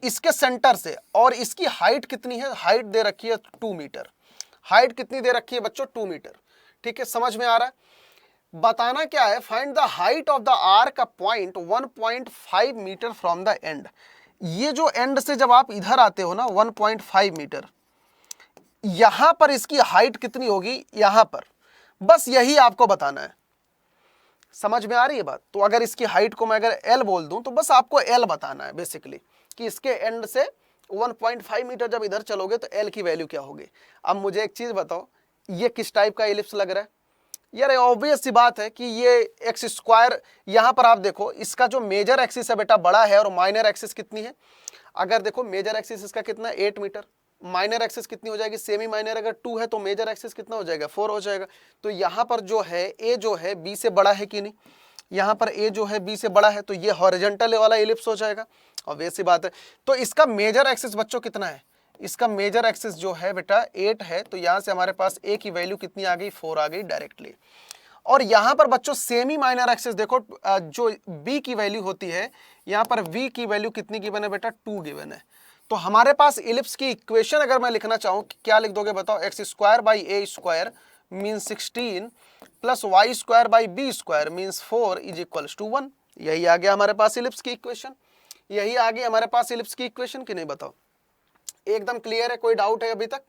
इसके सेंटर से, और इसकी हाइट कितनी है, हाइट दे रखी है 2 मीटर। हाइट कितनी दे रखी है बच्चों, 2 मीटर, ठीक है, समझ में आ रहा है। बताना क्या है, find the height of the arc a point 1.5 meter from the end. ये जो एंड से जब आप इधर आते हो ना 1.5 मीटर, यहां पर इसकी हाइट कितनी होगी, यहां पर, बस यही आपको बताना है। समझ में आ रही है बात। तो अगर इसकी हाइट को मैं अगर एल बोल दूं तो बस आपको एल बताना है बेसिकली, कि इसके एंड से 1.5 मीटर जब इधर चलोगे तो एल की वैल्यू क्या होगी। अब मुझे एक चीज बताओ, ये किस टाइप का इलिप्स लग रहा है यार। ऑब्वियस सी बात है कि ये एक्स स्क्वायर, यहां पर आप देखो इसका जो मेजर एक्सिस है बेटा बड़ा है और माइनर एक्सिस कितनी है। अगर देखो मेजर एक्सिस इसका कितना है 8 मीटर, माइनर एक्सिस कितनी हो जाएगी, सेमी माइनर अगर 2 है तो मेजर एक्सिस कितना हो जाएगा 4 हो जाएगा। तो यहाँ पर जो है ए जो है बी से बड़ा है कि नहीं, यहाँ पर ए जो है बी से बड़ा है, तो ये हॉरिजॉन्टल वाला इलिप्स हो जाएगा, ऑब्वियस सी बात है। तो इसका मेजर एक्सिस बच्चों कितना है, इसका मेजर एक्सिस जो है बेटा 8 है, तो यहाँ से हमारे पास ए की वैल्यू कितनी आ गई, 4 आ गई डायरेक्टली। और यहाँ पर बच्चों सेमी माइनर एक्सिस देखो, जो बी की वैल्यू होती है, यहाँ पर वी की वैल्यू कितनी गिवन है बेटा, 2 गिवन है। तो हमारे पास इलिप्स की इक्वेशन अगर मैं लिखना चाहूँ, क्या लिख दोगे बताओ, x square by a square means 16 plus y square by B square means 4 is equals to 1। यही आ गया हमारे पास इलिप्स की इक्वेशन, यही आ गई हमारे पास इलिप्स की इक्वेशन कि नहीं, बताओ। एकदम क्लियर है, कोई डाउट है अभी तक,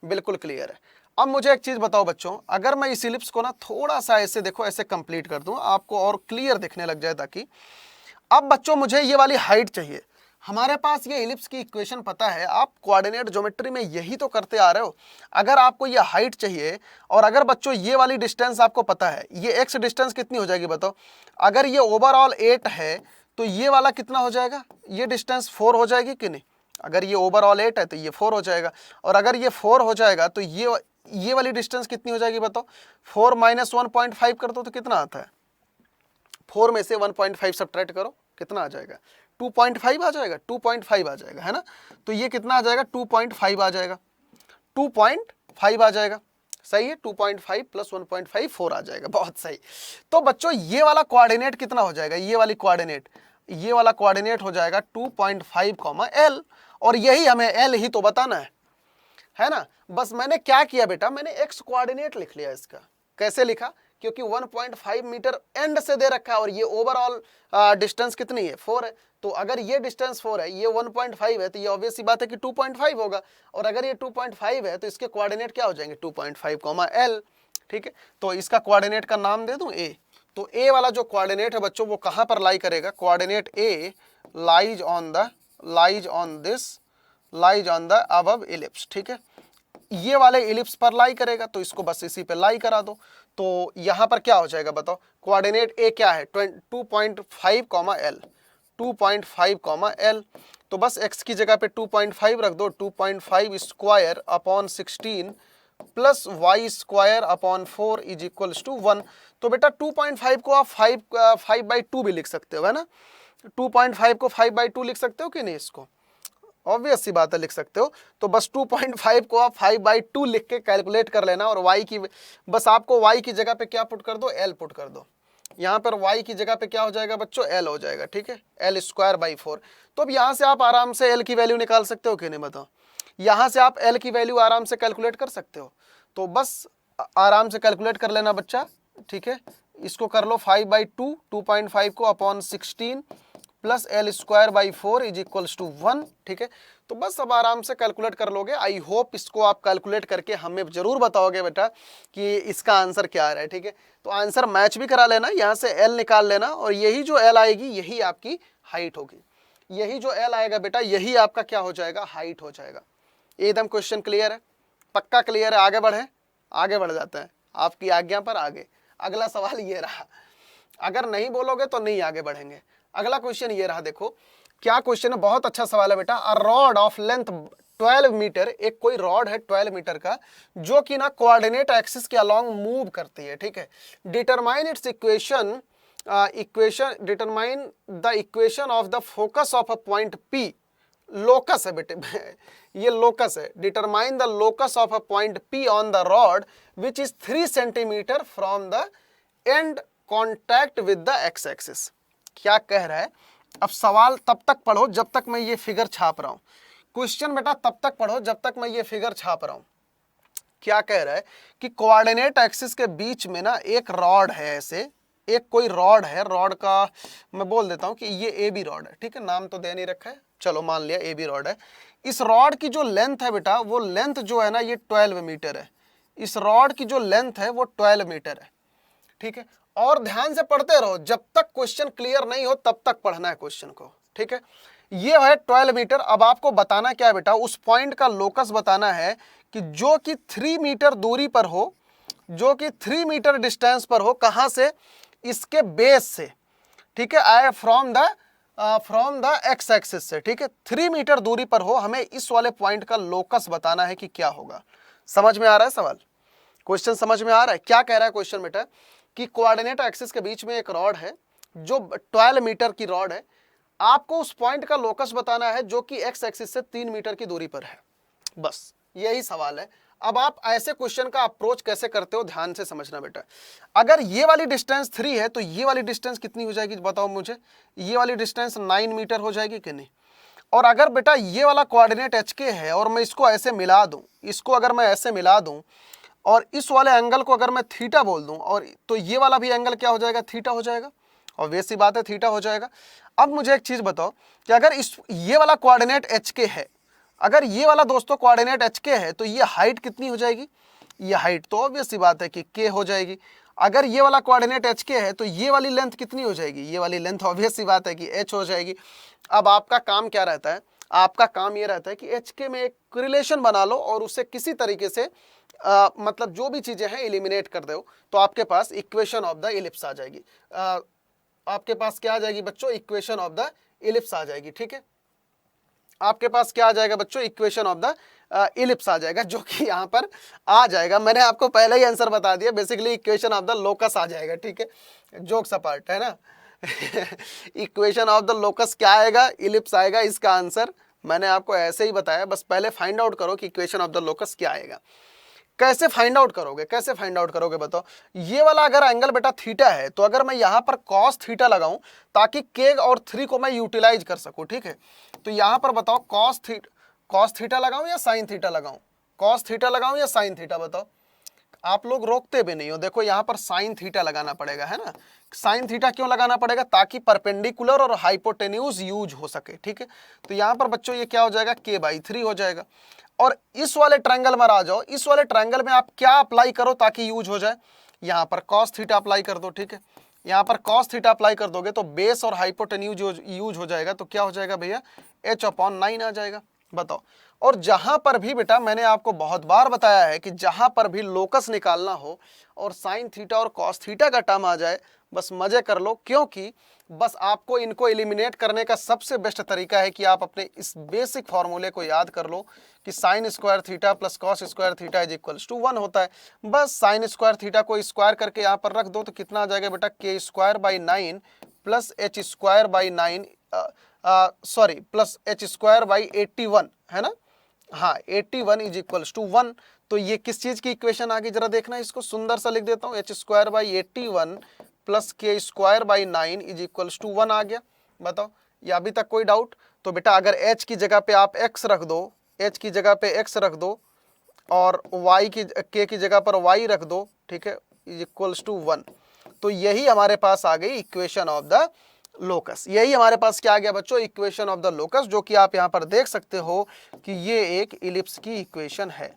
बिल्कुल क्लियर है। अब मुझे एक चीज बताओ बच्चों, अगर मैं इस इलिप्स को ना थोड़ा सा ऐसे देखो ऐसे कंप्लीट कर दूं, आपको और क्लियर दिखने लग जाए, ताकि अब बच्चों मुझे ये वाली हाइट चाहिए। हमारे पास ये इलिप्स की इक्वेशन पता है, आप कोऑर्डिनेट ज्योमेट्री में यही तो करते आ रहे हो। अगर आपको ये हाइट चाहिए और अगर बच्चों ये वाली डिस्टेंस आपको पता है, ये एक्स डिस्टेंस कितनी हो जाएगी बताओ। अगर ये ओवरऑल 8 है तो ये वाला कितना हो जाएगा, ये डिस्टेंस 4 हो जाएगी कि नहीं। अगर ये ओवरऑल 8 है तो ये 4 हो जाएगा, और अगर ये 4 हो जाएगा तो ये वाली डिस्टेंस कितनी हो जाएगी बताओ। 4 माइनस 1.5 कर दो तो कितना आता है, 4 में से 1.5 सब्ट्रैक्ट करो, कितना आ जाएगा, 2.5 आ जाएगा, 2.5 आ जाएगा, है ना। तो ये कितना आ जाएगा, 2.5 आ जाएगा, 2.5 आ जाएगा, सही है। 2.5 प्लस 1.5 4 आ जाएगा, बहुत सही। तो बच्चों ये वाला कोऑर्डिनेट कितना हो जाएगा, ये वाला कोऑर्डिनेट हो जाएगा 2.5 एल, और यही हमें एल ही तो बताना है ना। बस मैंने क्या किया बेटा, मैंने एक्स कोऑर्डिनेट लिख लिया इसका। कैसे लिखा, क्योंकि 1.5 मीटर एंड से दे रखा है और ये ओवरऑल डिस्टेंस कितनी है 4 है। तो अगर ये डिस्टेंस 4 है, ये 1.5 है, तो ये ऑब्वियस सी बात है कि 2.5 होगा, और अगर ये 2.5 है तो इसके कोऑर्डिनेट क्या हो जाएंगे 2.5 एल, ठीक है। तो इसका कोऑर्डिनेट का नाम दे दूं ए। तो ए वाला जो कोऑर्डिनेट है बच्चों वो कहां पर लाई करेगा, coordinate A lies on the above ellipse, ठीक है। ये वाले इलिप्स पर लाई करेगा, तो इसको बस इसी पे लाई करा दो। तो यहां पर क्या हो जाएगा बताओ, कोऑर्डिनेट ए क्या है 2.5 एल, 2.5 एल। तो बस x की जगह पे 2.5 रख दो, 2.5 square upon 16 plus y square upon 4 is equals to 1। तो बेटा 2.5 को आप 5/2 भी लिख सकते हो, है ना। 2.5 को 5/2 लिख सकते हो कि नहीं, इसको ऑब्वियस सी बात है लिख सकते हो। तो बस 2.5 को आप 5/2 लिख के कैलकुलेट कर लेना, और y की बस आपको y की जगह पे क्या पुट कर दो, l पुट कर दो। यहाँ पर y की जगह पे क्या हो जाएगा बच्चों, l हो जाएगा, ठीक है, l स्क्वायर बाई 4। तो अब यहाँ से आप आराम से l की वैल्यू निकाल सकते हो कि नहीं बताओ। यहाँ से आप l की वैल्यू आराम से कैलकुलेट कर सकते हो, तो बस आराम से कैलकुलेट कर लेना बच्चा, ठीक है। इसको कर लो 5/2, 2.5 को upon 16 plus L square by 4 is equals to 1। ठीक है, तो बस अब आराम से कैलकुलेट कर लोगे। आई होप इसको आप कैलकुलेट करके हमें जरूर बताओगे बेटा कि इसका आंसर क्या आ रहा है। ठीक है, तो आंसर मैच भी करा लेना, यहाँ से एल निकाल लेना और यही जो एल आएगी यही आपकी हाइट होगी। यही जो एल आएगा बेटा यही आपका क्या हो जाएगा, हाइट हो जाएगा। एकदम क्वेश्चन क्लियर है, पक्का क्लियर है। आगे बढ़े, आगे बढ़ जाते हैं आपकी आज्ञा पर आगे। अगला सवाल ये रहा, अगर नहीं बोलोगे तो नहीं आगे बढ़ेंगे। अगला क्वेश्चन ये रहा, देखो क्या क्वेश्चन है, बहुत अच्छा सवाल है बेटा। A rod of length 12 meter, एक कोई रॉड है 12 मीटर का जो कि ना कोऑर्डिनेट एक्सिस के अलोंग मूव करती है। ठीक है, determine its equation, determine the equation of the focus of a point P. Locus है बेटे ये लोकस है। Determine the locus of a point P on the rod which is 3 centimetre from the and contact with the x axis. क्या कह रहा है, अब सवाल तब तक पढ़ो जब तक मैं ये फिगर छाप रहा हूं। क्वेश्चन बेटा तब तक पढ़ो जब तक मैं ये फिगर छाप रहा हूं। क्या कह रहा है कि कोऑर्डिनेट एक्सिस के बीच में ना एक रॉड है, ऐसे एक कोई रॉड है। रॉड का मैं बोल देता हूं कि ये ए बी रॉड है। ठीक है, नाम तो दे नहीं रखा है, चलो मान लिया ए बी रॉड है। इस रॉड की जो लेंथ है बेटा, वो लेंथ जो है ना ये 12 मीटर है। इस रॉड की जो लेंथ है वो 12 मीटर है। ठीक है, और ध्यान से पढ़ते रहो, जब तक क्वेश्चन क्लियर नहीं हो तब तक पढ़ना है क्वेश्चन को। ठीक है, ये है 12 मीटर। अब आपको बताना क्या है बेटा, उस पॉइंट का लोकस बताना है कि जो कि 3 मीटर दूरी पर हो, जो कि 3 मीटर डिस्टेंस पर हो। कहां से, इसके बेस से। ठीक है, आए फ्रॉम द एक्स एक्सिस से। ठीक है, 3 मीटर दूरी पर हो, हमें इस वाले पॉइंट का लोकस बताना है कि क्या होगा। समझ में आ रहा है सवाल, क्वेश्चन समझ में आ रहा है। क्या कह रहा है क्वेश्चन बेटा कि कोऑर्डिनेट एक्सिस के बीच में एक रॉड है जो 12 मीटर की रॉड है। आपको उस पॉइंट का लोकस बताना है जो कि एक्स एक्सिस से 3 मीटर की दूरी पर है। बस यही सवाल है। अब आप ऐसे क्वेश्चन का अप्रोच कैसे करते हो, ध्यान से समझना बेटा। अगर ये वाली डिस्टेंस 3 है तो ये वाली डिस्टेंस कितनी हो जाएगी बताओ मुझे। ये वाली डिस्टेंस 9 मीटर हो जाएगी कि नहीं। और अगर बेटा ये वाला कोऑर्डिनेट एच के है और मैं इसको ऐसे मिला दूं, इसको अगर मैं ऐसे मिला दूं और इस वाले एंगल को अगर मैं थीटा बोल दूं, और तो ये वाला भी एंगल क्या हो जाएगा, थीटा हो जाएगा। ऑब्वियस सी बात है, थीटा हो जाएगा। अब मुझे एक चीज बताओ कि अगर ये वाला कोऑर्डिनेट एच के है, अगर ये वाला दोस्तों कोऑर्डिनेट एच के है तो ये हाइट कितनी हो जाएगी, ये हाइट तो ऑब्वियस सी बात है कि के हो जाएगी। अगर ये वाला कोऑर्डिनेट एच के है तो ये वाली लेंथ कितनी हो जाएगी, ये वाली लेंथ ऑब्वियस सी बात है कि एच हो जाएगी। अब आपका काम क्या रहता है, आपका काम ये रहता है कि एच के में एक रिलेशन बना लो और उससे किसी तरीके से मतलब जो भी चीजें हैं एलिमिनेट कर दो, तो आपके पास इक्वेशन ऑफ द इलिप्स आ जाएगी। आपके पास क्या आ जाएगी बच्चों, इक्वेशन ऑफ द इलिप्स आ जाएगी। ठीक है, आपके पास क्या आ जाएगा बच्चों, इक्वेशन ऑफ द इलिप्स आ जाएगा, जो कि यहाँ पर आ जाएगा। मैंने आपको पहले ही आंसर बता दिया, basically equation of the locus आ जाएगा। ठीक है, जोक्स अपार्ट है ना इक्वेशन ऑफ द लोकस क्या आएगा, इलिप्स आएगा। इसका आंसर मैंने आपको ऐसे ही बताया, बस पहले फाइंड आउट करो कि इक्वेशन ऑफ द लोकस क्या आएगा। कैसे फाइंड आउट करोगे, कैसे फाइंड आउट करोगे बताओ। ये वाला अगर एंगल बेटा थीटा है तो अगर मैं यहाँ पर कॉस थीटा लगाऊं ताकि के और 3 को मैं यूटिलाइज कर सकूं। ठीक है, तो यहाँ पर बताओ कॉस थीटा लगाऊं या साइन थीटा लगाऊं, कॉस थीटा लगाऊं या साइन थीटा बताओ। आप लोग रोकते भी नहीं हो, देखो यहाँ पर साइन थीटा लगाना पड़ेगा, है ना। साइन थीटा क्यों लगाना पड़ेगा, ताकि परपेंडिकुलर और हाइपोटेन्यूज यूज हो सके। ठीक है, तो यहाँ पर बच्चों ये क्या हो जाएगा, k/3 हो जाएगा। और इस वाले ट्रायंगल में आ जाओ, इस वाले ट्रायंगल में आप क्या अप्लाई करो ताकि यूज हो जाए, यहाँ पर कॉस थीटा अप्लाई कर दो। ठीक है, यहाँ पर कॉस थीटा अप्लाई कर दोगे तो बेस और हाइपोटेन्यूज यूज हो जाएगा, तो क्या हो जाएगा भैया, h/9 आ जाएगा। बताओ, और जहां पर भी बेटा मैंने आपको बहुत बार बताया है कि जहां पर भी लोकस निकालना हो और साइन थीटा और कॉस थीटा का टर्म आ जाए, बस मजे कर लो, क्योंकि बस आपको इनको एलिमिनेट करने का सबसे बेस्ट तरीका है कि आप अपने इस बेसिक फॉर्मूले को याद कर लो कि sine square theta plus cos square theta is equals to 1 होता है। बस साइन स्क्वायर थीटा को स्क्वायर करके यहाँ पर रख दो तो कितना आ जाएगा बेटा, k² 9 plus h² 9 plus h² 81, है ना। हाँ, 81 इज इक्वल्स टू 1। तो ये किस चीज की इक्वेशन आ गई, जरा देखना, इसको सुंदर सा लिख देता हूँ, h² 81 plus k² 9 is equals to 1 आ गया। बताओ, ये अभी तक कोई डाउट। तो बेटा अगर h की जगह पे आप x रख दो, h की जगह पे x रख दो और k की जगह पर y रख दो, ठीक है, इज इक्वल्स टू 1, तो यही हमारे पास आ गई इक्वेशन ऑफ द लोकस। यही हमारे पास क्या आ गया बच्चों, इक्वेशन ऑफ द लोकस, जो कि आप यहाँ पर देख सकते हो कि ये एक इलिप्स की इक्वेशन है।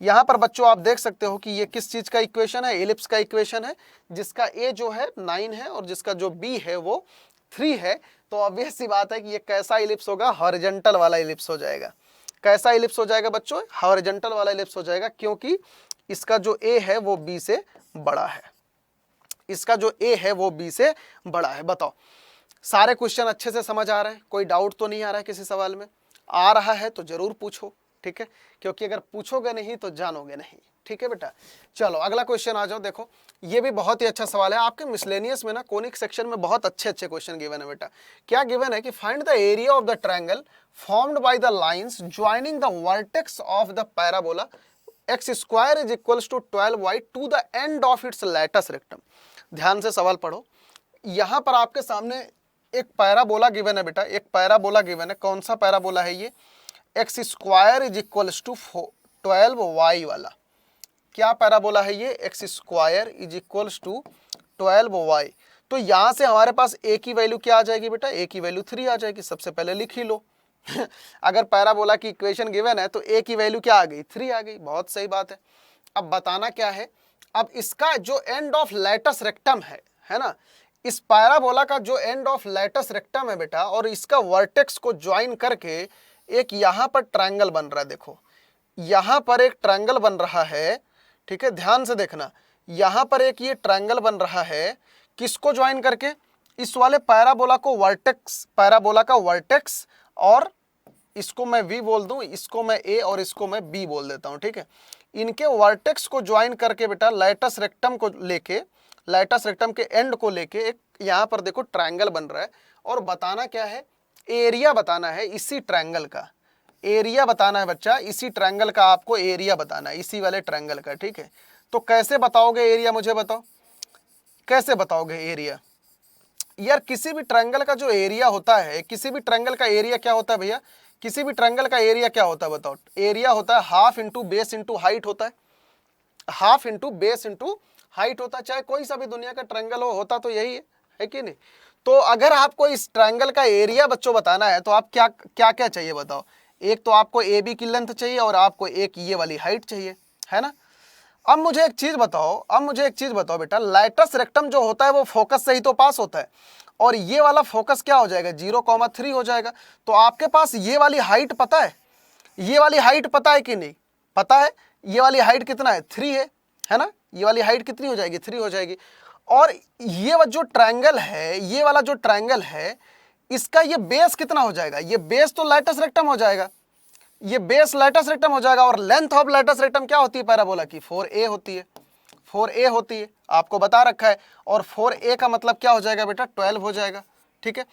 यहाँ पर बच्चों आप देख सकते हो कि ये किस चीज का इक्वेशन है, इलिप्स का इक्वेशन है, जिसका ए जो है 9 है और जिसका जो बी है वो 3 है। तो ऑब्वियस सी बात है कि ये कैसा इलिप्स होगा, हॉरिजॉन्टल वाला इलिप्स हो जाएगा। कैसा इलिप्स हो जाएगा बच्चों, हॉरिजॉन्टल वाला इलिप्स हो जाएगा, क्योंकि इसका जो ए है वो बी से बड़ा है। इसका जो ए है वो बी से बड़ा है। बताओ सारे क्वेश्चन अच्छे से समझ आ रहे हैं, कोई डाउट तो नहीं आ रहा है किसी सवाल में? आ रहा है तो जरूर पूछो, ठीक है, क्योंकि अगर पूछोगे नहीं तो जानोगे नहीं। ठीक है बेटा, चलो अगला क्वेश्चन आ जाओ। देखो ये भी बहुत ही अच्छा सवाल है, आपके मिसलेनियस में ना कोनिक सेक्शन में बहुत अच्छे अच्छे क्वेश्चन गिवन है बेटा। क्या गिवन है कि find the area of the triangle formed by the lines joining the vertex of the parabola x square is equals to 12y to the end of its latus rectum. ध्यान से सवाल पढ़ो। यहां पर आपके सामने एक पैराबोला गिवन है बेटा, एक पैराबोला गिवन है। कौन सा पैराबोला है ये? X square is equals to 12y वाला। क्या पैराबोला है ये? X square is equals to 12y। तो यहां से हमारे पास a की वैल्यू क्या आ जाएगी बेटा? a की वैल्यू 3 आ जाएगी। सबसे पहले लिख ही लो अगर पैराबोला की इक्वेशन गिवन है तो a की वैल्यू क्या आ गई? 3 आ गई। बहुत सही बात है। अब बताना क्या है, अब इसका जो एंड ऑफ लैटस रेक्टम है ना, इस पैराबोला का जो एंड ऑफ लैटस रेक्टम है बेटा, और इसका वर्टेक्स को ज्वाइन करके एक यहां पर ट्रायंगल बन रहा है। देखो यहां पर एक ट्रायंगल बन रहा है, ठीक है, ध्यान से देखना। यहां पर एक ये ट्रायंगल बन रहा है, किसको ज्वाइन करके? इस वाले पैराबोला को वर्टेक्स, पैराबोला का वर्टेक्स, और इसको मैं v बोल दूं, इसको मैं a और इसको मैं b बोल देता हूं, ठीक है। इनके वर्टेक्स को ज्वाइन करके बेटा लैटस रेक्टम को लेके, लैटस रेक्टम के एंड को लेके एक यहां पर देखो ट्रायंगल बन रहा है। और बताना क्या है? एरिया बताना है इसी ट्रायंगल का, एरिया बताना है बच्चा, इसी ट्रायंगल का आपको एरिया बताना है, इसी वाले ट्रायंगल का, ठीक है। तो कैसे बताओगे एरिया, मुझे बताओ कैसे बताओगे एरिया? यार किसी भी ट्रायंगल का जो एरिया होता है, किसी भी ट्रायंगल का एरिया क्या होता है भैया? किसी भी ट्रायंगल का एरिया क्या होता है बताओ? एरिया होता है half into base into height होता है, half into base into height होता है। चाहे कोई सा भी दुनिया का ट्रायंगल हो, होता तो यही है कि नहीं? तो अगर आपको इस ट्रायंगल का एरिया बच्चों बताना है तो आप क्या क्या क्या चाहिए बताओ? एक तो आपको ए बी की लेंथ चाहिए और आपको एक ये वाली हाइट चाहिए, है ना। अब मुझे एक चीज बताओ, बेटा लैटस रेक्टम जो होता है वो फोकस से ही तो पास होता है, और ये वाला फोकस क्या हो जाएगा? 0,3 हो जाएगा। तो आपके पास ये वाली हाइट पता है? ये वाली हाइट पता है कि नहीं? पता है। ये वाली हाइट कितना है? 3 है ना। ये वाली हाइट कितनी हो जाएगी? 3 हो जाएगी। और ये जो ट्रायंगल है, ये वाला जो ट्रायंगल है, इसका ये बेस कितना हो जाएगा? ये बेस तो लैटस रेक्टम हो जाएगा, ये बेस लैटस रेक्टम हो जाएगा। और लेंथ ऑफ लैटस रेक्टम क्या होती है पैराबोला की? 4a होती है, 4a होती है, आपको बता रखा है। और 4a का मतलब क्या हो जाएगा बेटा? 12 हो जाएगा, ठीक है।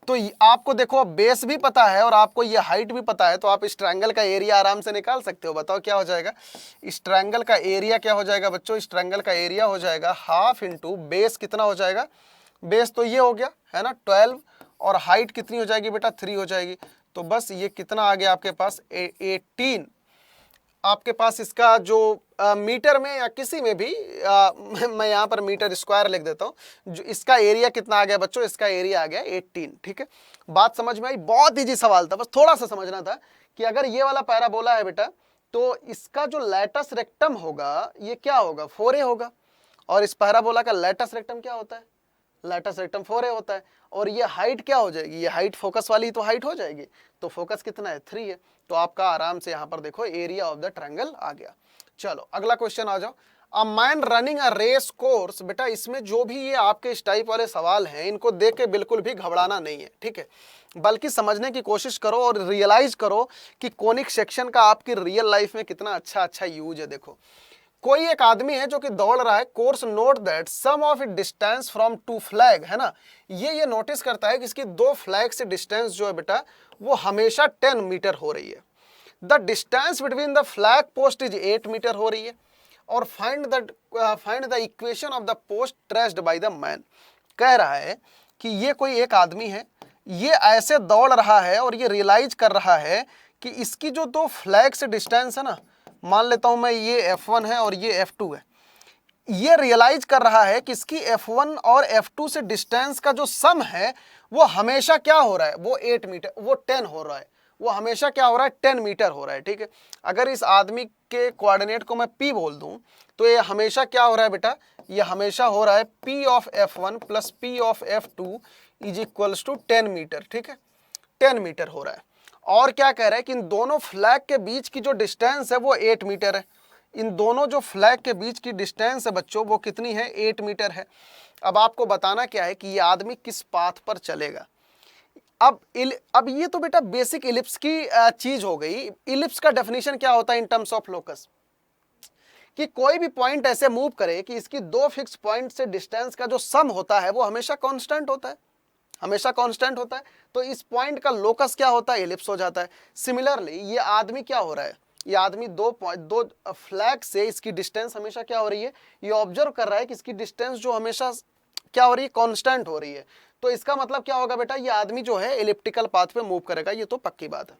तो आपको देखो बेस भी पता है और आपको ये हाइट भी पता है, तो आप इस ट्रायंगल का एरिया आराम से निकाल सकते हो। बताओ क्या हो जाएगा? इस ट्रायंगल का एरिया क्या हो जाएगा बच्चों? इस ट्रायंगल का एरिया हो जाएगा हाफ इंटू बेस, कितना हो जाएगा? बेस तो ये हो गया है ना 12, और हाइट कितनी हो जाएगी बेटा? 3 हो जाएगी। तो बस ये कितना आ गया आपके पास? 18। आपके पास इसका जो मीटर में या किसी में भी मैं यहाँ पर मीटर स्क्वायर लिख देता हूँ। जो इसका एरिया कितना आ गया बच्चों? इसका एरिया आ गया 18, ठीक है। बात समझ में आई? बहुत इजी सवाल था, बस थोड़ा सा समझना था कि अगर ये वाला पैराबोला है बेटा, तो इसका जो लैटस रेक्टम होगा ये क्या होगा? 4a होगा। और इस पैराबोला का लैटस रेक्टम क्या होता है? लैटस रेक्टम 4a होता है। और ये हाइट क्या हो जाएगी? ये हाइट फोकस वाली तो हाइट हो जाएगी, तो फोकस कितना है? 3 है। तो आपका आराम से यहाँ पर देखो एरिया ऑफ द ट्रायंगल आ गया। चलो अगला क्वेश्चन आ जाओ। A man running a race course. बेटा इसमें जो भी ये आपके इस टाइप वाले सवाल हैं, इनको देख के बिल्कुल भी घबराना नहीं है, ठीक है, बल्कि समझने की कोशिश करो और रियलाइज करो कि कोनिक सेक्शन का आपकी रियल लाइफ में कितना अच्छा यूज है। देखो कोई एक आदमी है जो कि दौड़ रहा है, course note that sum of it distance from 2 flag, है ना। ये नोटिस करता है कि इसकी 2 फ्लैग से डिस्टेंस जो है बेटा वो हमेशा 10 मीटर हो रही है। The distance between the flag post is 8 meter हो रही है। और find the equation of the post traced by the man. कह रहा है कि ये कोई एक आदमी है, ये ऐसे दौड़ रहा है और ये रियलाइज कर रहा है कि इसकी जो 2 फ्लैग से डिस्टेंस है ना, मान लेता हूं मैं ये F1 है और ये F2 है, ये रियलाइज कर रहा है कि इसकी F1 और F2 से डिस्टेंस का जो सम है वो हमेशा क्या हो रहा है, वो 8 मीटर, वो 10 हो रहा है, वो हमेशा क्या हो रहा है, 10 मीटर हो रहा है। ठीक है, अगर इस आदमी के कोऑर्डिनेट को मैं P बोल दूं तो ये हमेशा क्या हो रहा है बेटा, ये हमेशा हो रहा है P of F1 plus P of F2 is equals to 10 meter. ठीक है, 10 मीटर हो रहा है। और क्या कह रहा है कि इन दोनों फ्लैग के बीच की जो डिस्टेंस है वो 8 मीटर है। इन दोनों जो फ्लैग के बीच की डिस्टेंस है बच्चों वो कितनी है, 8 मीटर है। अब आपको बताना क्या है कि ये आदमी किस पाथ पर चलेगा। अब ये तो बेटा बेसिक इलिप्स की चीज हो गई। इलिप्स का डेफिनेशन क्या होता है इन टर्म्स ऑफ लोकस, कि कोई भी पॉइंट ऐसे मूव करे कि इसकी दो फिक्स पॉइंट से डिस्टेंस का जो सम होता है वो हमेशा कांस्टेंट होता है, हमेशा कांस्टेंट होता है। तो इस पॉइंट का लोकस क्या होता है, इलिप्स हो जाता है। सिमिलरली ये आदमी क्या हो रहा है, ये आदमी दो फ्लैग से इसकी डिस्टेंस हमेशा क्या हो रही है, ये ऑब्जर्व कर रहा है कि इसकी डिस्टेंस जो हमेशा क्या हो रही है, कांस्टेंट हो रही है। तो इसका मतलब क्या होगा बेटा, ये आदमी जो है एलिप्टिकल पाथ पे मूव करेगा, ये तो पक्की बात है।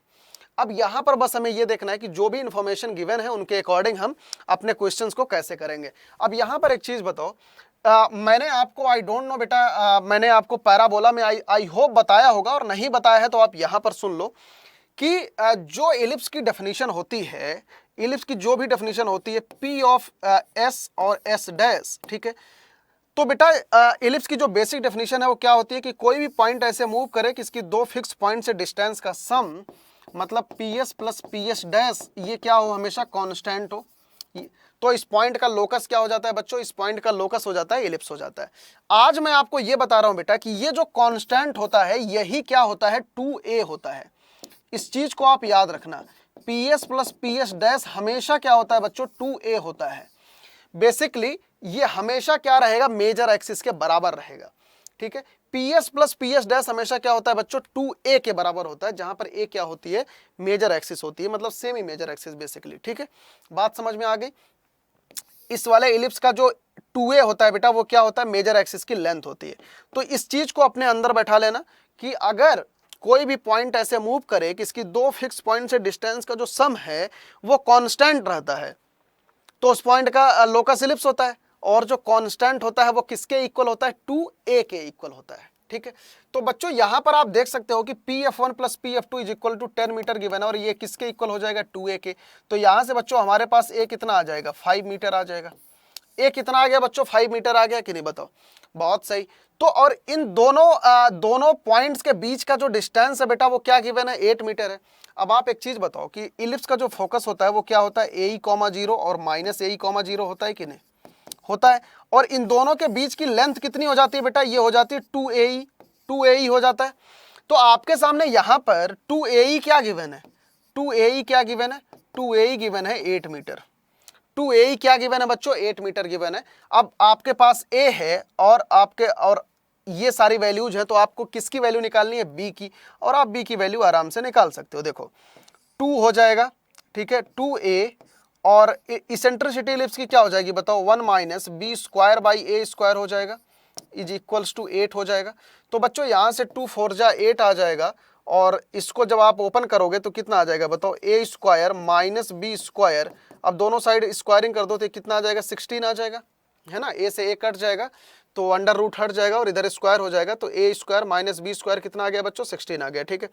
अब यहां पर बस हमें ये देखना है कि जो भी इंफॉर्मेशन गिवन है उनके अकॉर्डिंग हम अपने क्वेश्चंस को कैसे करेंगे। अब यहां पर एक चीज बताओ, मैंने आपको आई डोंट नो बेटा, मैंने आपको पैराबोला में आई होप बताया होगा, और नहीं बताया है तो आप यहां पर सुन लो कि जो एलिप्स की डेफिनेशन होती है, एलिप्स की जो भी डेफिनेशन होती है P ऑफ S और S डैश, ठीक है। तो बेटा एलिप्स की जो बेसिक डेफिनेशन है वो क्या होती है कि कोई भी पॉइंट ऐसे मूव करे कि इसकी दो फिक्स पॉइंट से डिस्टेंस का सम मतलब PS प्लस PS डैश ये क्या हो, हमेशा कांस्टेंट हो। तो इस पॉइंट का लोकस क्या हो जाता है बच्चों, इस पॉइंट का लोकस हो जाता है एलिप्स हो जाता है। आज मैं आपको ये बता रहा हूं बेटा कि ये जो कांस्टेंट होता है यही क्या होता है, 2a होता है। इस चीज को आप याद रखना, PS प्लस PS डैश हमेशा क्या होता है बच्चों, 2a होता है। बेसिकली ये हमेशा क्या रहेगा, मेजर एक्सिस के बराबर रहेगा। ठीक है, PS प्लस PS डैश हमेशा क्या होता है बच्चों, 2a के बराबर होता है, जहां पर a क्या होती है, मेजर एक्सिस होती है, मतलब सेमी मेजर एक्सिस बेसिकली। ठीक है, बात समझ में आ गई। इस वाले इलिप्स का जो 2a होता है बेटा वो क्या होता है, मेजर एक्सिस की लेंथ होती है। तो इस चीज को अपने अंदर बैठा लेना कि अगर कोई भी पॉइंट ऐसे मूव करे कि इसकी दो फिक्स पॉइंट से डिस्टेंस का जो सम है वो कांस्टेंट रहता है, तो उस पॉइंट का लोकस इलिप्स होता है। और जो कांस्टेंट होता है वो किसके इक्वल होता है, 2a के इक्वल होता है। ठीक है, तो बच्चों यहां पर आप देख सकते हो कि Pf1 plus Pf2 is equal to 10 meter given है, और ये किसके इक्वल हो जाएगा, 2a के। तो यहां से बच्चों हमारे पास a कितना आ जाएगा, 5 मीटर आ जाएगा। a कितना आ गया बच्चों, 5 मीटर आ गया कि नहीं, बताओ। बहुत सही। तो और इन दोनों पॉइंट्स के बीच का जो डिस्टेंस है बेटा वो क्या गिवन है, 8 मीटर है। अब आप एक चीज बताओ कि इलिप्स का जो फोकस होता है वो क्या होता है, AE, 0 और माइनस AE, 0 होता है कि नहीं, होता है। और इन दोनों के बीच की लेंथ कितनी हो जाती है बेटा, ये हो जाती है 2AE हो जाता है। तो आपके सामने यहां पर 2AE क्या गिवन है, 2AE क्या गिवन है, 2AE गिवन है 8 मीटर। 2AE क्या गिवन है बच्चों, 8 मीटर गिवन है। अब आपके पास A है और ये सारी वैल्यूज है, तो आपको किसकी वैल्यू निकालनी है, B की, और आप B की वैल्यू आराम से निकाल सकते हो। देखो 2 हो जाएगा, ठीक है, 2a, और इसेंट्रिसिटी इलिप्स की क्या हो जाएगी बताओ, 1 minus B square by A square हो जाएगा इज इक्वल्स टू 8 हो जाएगा। तो बच्चों यहाँ से 2 4 जा 8 आ जाएगा, और इसको जब आप ओपन करोगे तो कितना आ जाएगा बताओ, A square minus B square. अब दोनों साइड स्क्वायरिंग कर दो तो कितना आ जाएगा, 16 आ जाएगा, है ना। A से A कट जाएगा तो अंडर रूट हट जाएगा और इधर स्क्वायर हो जाएगा, तो A square minus B square कितना आ गया बच्चों, 16 आ गया। ठीक है,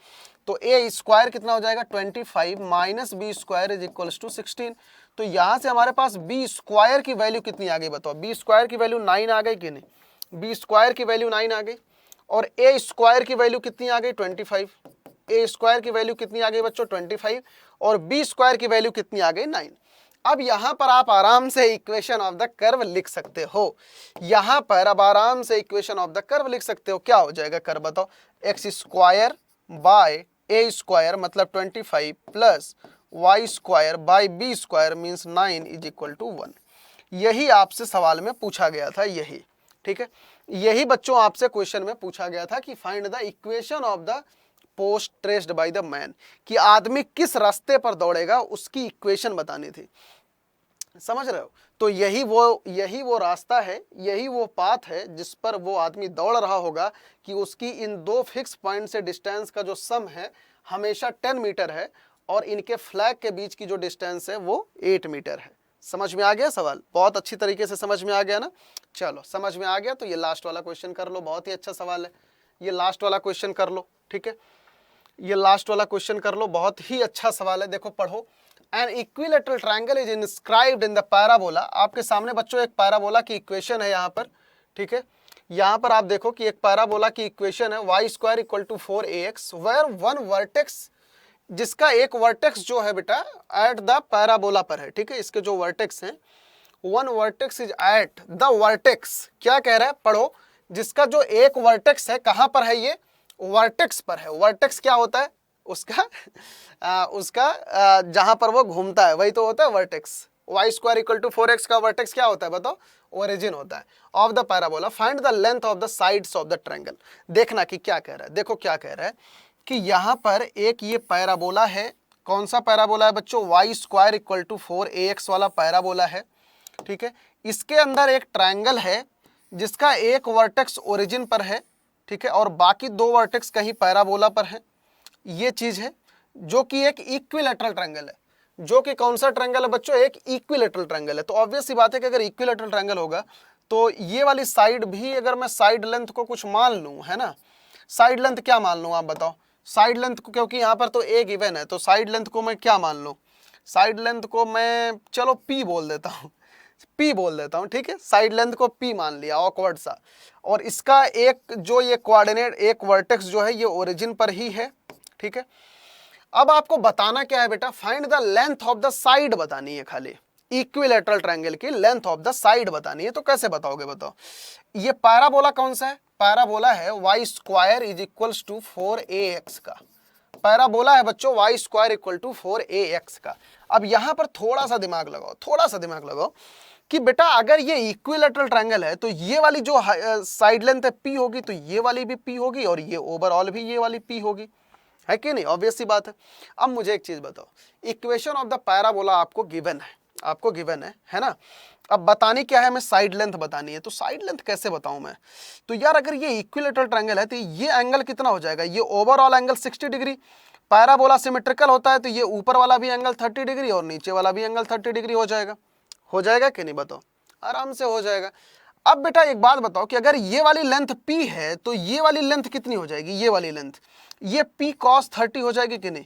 तो A स्क्वायर कितना हो जाएगा, 25 minus B square is equals to 16। तो यहाँ से हमारे पास B स्क्वायर की वैल्यू कितनी आ गई बताओ, B स्क्वायर की वैल्यू 9 आ गई कि नहीं, B स्क्वायर की वैल्यू 9 आ गई। और A स्क्वायर की वैल्यू कितनी आ गई, 25। A स्क्वायर की वैल्यू कितनी आ गई बच्चों, 25, और B स्क्वायर की वैल्यू कितनी आ गई, 9। अब यहां पर आप आराम से इक्वेशन ऑफ द कर्व लिख सकते हो, यहां पर अब आराम से इक्वेशन ऑफ द कर्व लिख सकते हो। क्या हो जाएगा कर्व बताओ, x square by A square मतलब 25 plus Y square by B square means 9 is equal to 1। यही आपसे सवाल में पूछा गया था, यही। ठीक है, यही बच्चों आपसे क्वेश्चन में पूछा गया था कि find the equation of the post traced by the man, कि आदमी किस रास्ते पर दौड़ेगा उसकी इक्वेशन बतानी थी। समझ रहे हो, तो यही वो रास्ता है, यही वो पाथ है जिस पर वो आदमी दौड़ रहा होगा कि उसकी इन दो फिक्स पॉइंट से डिस्टेंस का जो सम है हमेशा 10 मीटर है, और इनके फ्लैग के बीच की जो डिस्टेंस है वो 8 मीटर है। समझ में आ गया सवाल? बहुत अच्छी तरीके से समझ में आ गया ना? चलो समझ में आ गया तो ये लास्ट वाला क्वेश्चन कर लो, बहुत ही अच्छा सवाल है, ये लास्ट वाला क्वेश्चन कर लो, ठीक है, ये लास्ट वाला क्वेश्चन कर लो, बहुत ही अच्छा सवाल है। देखो पढ़ो, an equilateral triangle is inscribed in the parabola. आपके सामने बच्चों एक पैराबोला की इक्वेशन है यहाँ पर, ठीक है, यहाँ पर आप देखो कि एक पैराबोला की इक्वेशन है y square equal to 4ax, where one vertex, जिसका एक वर्टेक्स जो है बेटा एट द पैराबोला पर है, ठीक है, इसके जो वर्टेक्स हैं, one vertex is at the vertex, क्या कह रहा है, पढ़ो, जिसका जो एक वर्टेक्स है कहां पर है, ये वर्टेक्स पर है। वर्टेक्स क्या होता है, उसका जहां पर वो घूमता है वही तो होता है vertex. y square equal to 4x का वर्टेक्स क्या होता है बताओ, ओरिजिन होता है of the parabola. Find the length of the sides of the triangle. देखना कि क्या कह रहा है, देखो क्या कह रहा है कि यहाँ पर एक ये पैराबोला है, कौन सा पैराबोला है बच्चों, y square equal to 4ax वाला पैराबोला है, ठीक है, इसके अंदर एक ट्रायंगल है जिसका एक वर्टेक्स ओरिजिन पर है, ठीक है, और बाकी दो वर्टेक्स कहीं पैराबोला पर है। ये चीज है जो कि एक इक्विलेटरल ट्रायंगल है, जो कि कौन सा ट्रायंगल है बच्चों, एक इक्विलेटरल ट्रायंगल है। तो ऑब्वियस सी बात है कि अगर इक्विलेटरल ट्रायंगल होगा तो ये वाली साइड भी, अगर मैं साइड लेंथ को कुछ मान लूं, है ना, साइड लेंथ क्या मान लूं आप बताओ, साइड लेंथ को, क्योंकि यहाँ पर तो ए गिवन है, तो साइड लेंथ को मैं क्या मान लूं, साइड लेंथ को मैं चलो पी बोल देता हूँ, पी बोल देता हूँ, ठीक है, साइड लेंथ को पी मान लिया, ऑकवर्ड सा, और इसका एक जो ये कोऑर्डिनेट, एक वर्टेक्स जो है ये ओरिजिन पर ही है, ठीक है। अब आपको बताना क्या है बेटा, find the length of the side बतानी है, खाली इक्विलेटरल ट्रायंगल की लेंथ ऑफ द साइड बतानी है। तो कैसे बताओगे बताओ, ये पैराबोला कौन सा है, पैराबोला है y square is equals to 4ax का, पैराबोला है बच्चों y square equal to 4ax का। अब यहां पर थोड़ा सा दिमाग लगाओ, थोड़ा सा दिमाग लगाओ कि बेटा अगर ये इक्विलेटरल ट्रायंगल है तो ये वाली जो साइड लेंथ है p होगी, तो ये वाली भी p होगी, और ये ओवरऑल भी ये वाली p होगी, है कि नहीं, ऑब्वियस सी बात है। अब मुझे एक चीज बताओ, इक्वेशन ऑफ द पैराबोला आपको गिवन है, आपको गिवन है ना, अब बतानी क्या है, हमें साइड लेंथ बतानी है। तो साइड लेंथ कैसे बताऊं मैं, तो यार अगर ये इक्विलेटरल ट्रायंगल है तो ये एंगल कितना हो जाएगा, ये overall angle 60 degree, parabola symmetrical होता है तो ये ऊपर वाला भी एंगल 30 डिग्री और नीचे वाला भी एंगल 30 डिग्री हो जाएगा कि नहीं बताओ, आराम से हो जाएगा। अब बेटा एक बात बताओ कि अगर ये वाली लेंथ p है तो ये वाली लेंथ कितनी हो जाएगी, ये वाली लेंथ, ये p cos 30 हो जाएगी कि नहीं,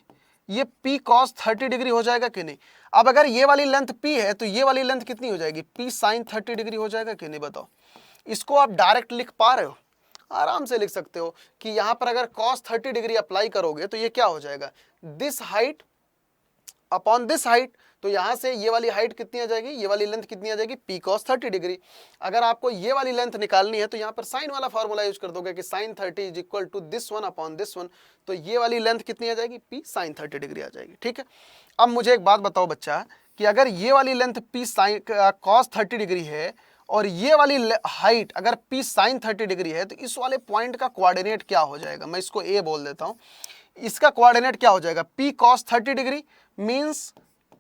ये p cos 30 डिग्री हो जाएगा कि नहीं। अब अगर ये वाली लेंथ p है तो ये वाली लेंथ कितनी हो जाएगी, p sin 30 डिग्री हो जाएगा कि नहीं बताओ। इसको आप डायरेक्ट लिख पा रहे हो, आराम से लिख सकते हो कि यहां पर अगर cos 30 डिग्री अप्लाई करोगे तो ये क्या हो जाएगा, this height upon this height, तो यहां से ये वाली हाइट कितनी आ जाएगी, ये वाली लेंथ कितनी आ जाएगी, p cos 30 डिग्री। अगर आपको ये वाली लेंथ निकालनी है तो यहाँ पर साइन वाला फॉर्मूला यूज कर दोगे कि sin 30 is equal to this one upon this one, तो ये वाली लेंथ कितनी आ जाएगी, p sin 30 डिग्री आ जाएगी, ठीक है। अब मुझे एक बात बताओ बच्चा कि अगर ये वाली length p sin cos 30 degree है और ये वाली हाइट अगर p sin 30 डिग्री है, तो इस वाले पॉइंट का कोऑर्डिनेट क्या हो जाएगा, मैं इसको a बोल देता हूँ, इसका कोऑर्डिनेट क्या हो जाएगा, p cos 30 degree means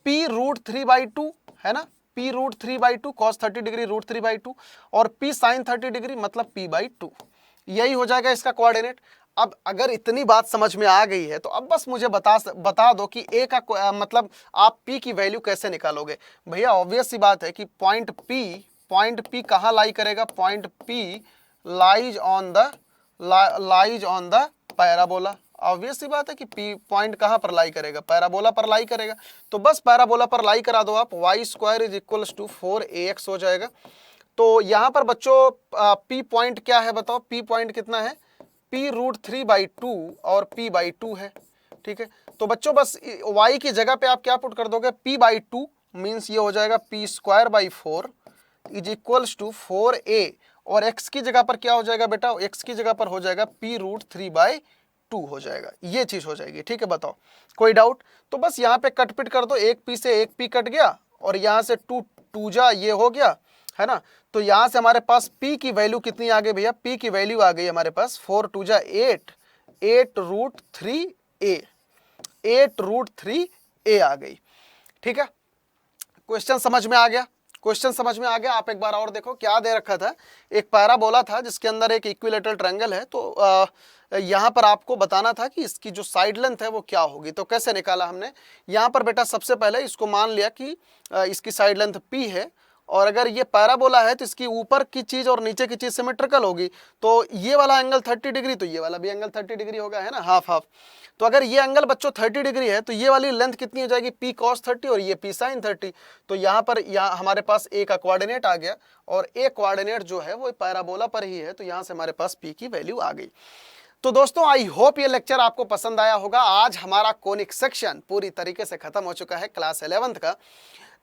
p √3/2 है ना, p √3/2 cos 30 डिग्री √3/2 और p sin 30 डिग्री मतलब p/2, यही हो जाएगा इसका कोऑर्डिनेट। अब अगर इतनी बात समझ में आ गई है तो अब बस मुझे बता दो कि a का मतलब आप p की वैल्यू कैसे निकालोगे। भैया ऑब्वियस सी बात है कि पॉइंट p कहाँ लाई करेगा, point p lies on the parabola. Obvious सी बात है कि p पॉइंट कहाँ पर लाई करेगा, पैराबोला पर लाई करेगा, तो बस पैराबोला पर लाई करा दो आप, y square is equals to 4ax हो जाएगा। तो यहाँ पर बच्चों p पॉइंट क्या है बताओ, p पॉइंट कितना है, p √3/2 और p/2 है, ठीक है। तो बच्चों बस y की जगह पे आप क्या पुट कर दोगे, p/2 मीन्स ये हो जाएगा p square by 4 is equals to 4a, और x की जगह पर क्या हो जाएगा बेटा, x की जगह पर हो जाएगा p √3/2 हो जाएगा, ये चीज हो जाएगी, ठीक है। बताओ कोई डाउट, तो बस यहाँ पे कट पिट कर दो, एक p से एक p कट गया और यहाँ से 2 जा ये हो गया, है ना। तो यहाँ से हमारे पास p की वैल्यू कितनी आ गई भैया, p की वैल्यू आ गई हमारे पास 4 2 जा 8 √3a आ गई, ठीक है। क्वेश्चन समझ में आ गया, क्वेश्चन समझ में आ गया? आप एक बार और देखो क्या दे रखा था। एक पैराबोला था जिसके अंदर एक इक्विलेटरल ट्रायंगल है, तो यहाँ पर आपको बताना था कि इसकी जो साइड लेंथ है वो क्या होगी। तो कैसे निकाला हमने? यहाँ पर बेटा सबसे पहले इसको मान लिया कि इसकी साइड लेंथ p है, और अगर ये पैराबोला है तो इसकी ऊपर की चीज और नीचे की चीज सिमेट्रिकल होगी, तो ये वाला एंगल 30 डिग्री, तो ये वाला भी एंगल 30 डिग्री होगा, है ना, हाफ हाफ। तो अगर ये एंगल बच्चों 30 डिग्री है तो ये वाली लेंथ कितनी हो जाएगी? p cos 30 और ये p sin 30। तो यहाँ पर हमारे पास a का कोऑर्डिनेट आ गया, और a कोऑर्डिनेट जो है वो पैराबोला पर ही है, तो यहाँ से हमारे पास p की वैल्यू आ गई। तो दोस्तों आई होप ये लेक्चर आपको पसंद आया होगा। आज हमारा कोनिक सेक्शन पूरी तरीके से खत्म हो चुका है क्लास 11th का।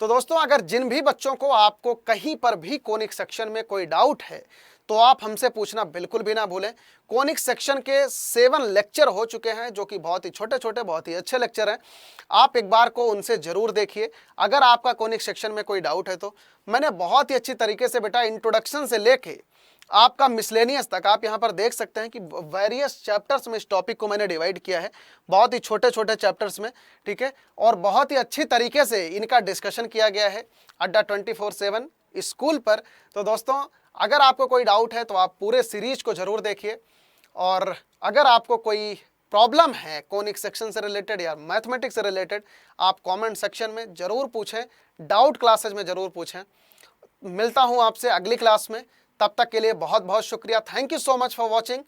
तो दोस्तों अगर जिन भी बच्चों को आपको कहीं पर भी कोनिक सेक्शन में कोई डाउट है तो आप हमसे पूछना बिल्कुल भी ना भूलें। कोनिक सेक्शन के 7 लेक्चर हो चुके हैं जो कि बहुत ही छोटे छोटे बहुत ही अच्छे लेक्चर हैं। आप एक बार को उनसे जरूर देखिए। अगर आपका कोनिक सेक्शन में कोई डाउट है तो मैंने बहुत ही अच्छी तरीके से बेटा इंट्रोडक्शन से लेके आपका मिसलेनियस तक आप यहाँ पर देख सकते हैं कि वेरियस चैप्टर्स में इस टॉपिक को मैंने डिवाइड किया है, बहुत ही छोटे छोटे चैप्टर्स में, ठीक है, और बहुत ही अच्छी तरीके से इनका डिस्कशन किया गया है अड्डा 24/7 स्कूल पर। तो दोस्तों अगर आपको कोई डाउट है तो आप पूरे सीरीज को जरूर देखिए, और अगर आपको कोई प्रॉब्लम है कोनिक सेक्शन से रिलेटेड या मैथमेटिक्स से रिलेटेड, आप कमेंट सेक्शन में जरूर पूछें, डाउट क्लासेज में जरूर पूछें। मिलता हूं आपसे अगली क्लास में, तब तक के लिए बहुत बहुत शुक्रिया। Thank you so much for watching.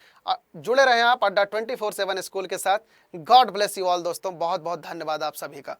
जुड़े रहें आप अड्डा 24/7 स्कूल के साथ। गॉड ब्लेस यू ऑल दोस्तों, बहुत बहुत धन्यवाद आप सभी का।